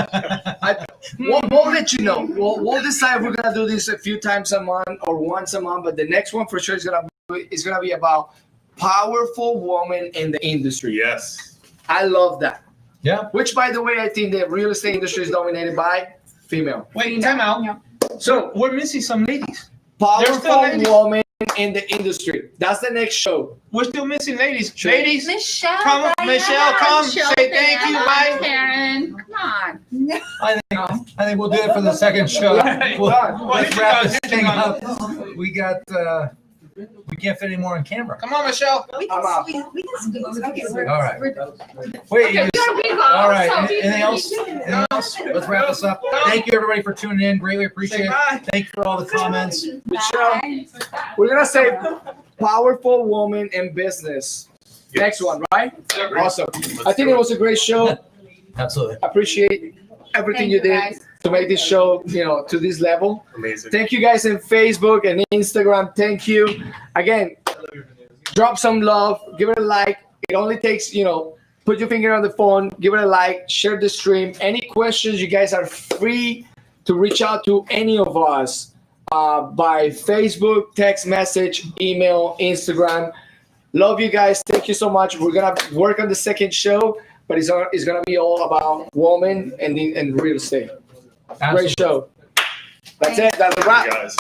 We'll let you know. We'll decide if we're gonna do this a few times a month or once a month. But the next one for sure is gonna be about powerful women in the industry. Yes. I love that. Yeah. Which, by the way, I think the real estate industry is dominated by female. Wait, time out. So We're missing some ladies. powerful still ladies. women in the industry. That's the next show. We're still missing ladies. Sure. Ladies, Michelle, Come on, Michelle, come. Say thank you, bye. Karen, come on. I think we'll do it for the second show. Let's wrap this thing up. We got. We can't fit any more on camera. come on, Michelle. We I'm out. can speak. Okay, All right. we're done. Wait. Okay, you're big on, All right. so Anything else? Anything else? Let's wrap this up. Thank you, everybody, for tuning in. Greatly appreciate it. Thank you for all the comments. Michelle, we're gonna say powerful woman in business. Next one, right? Awesome. I think it was a great show. Absolutely. Appreciate everything Thank you you, did guys. to make this show, to this level. Amazing. Thank you guys in Facebook and Instagram. Thank you. Again, drop some love, give it a like. It only takes, put your finger on the phone, give it a like, share the stream. Any questions, you guys are free to reach out to any of us by Facebook, text message, email, Instagram. Love you guys. Thank you so much. We're going to work on the second show, but it's going to be all about women and real estate. Great show. That's it. That's a wrap. Guys.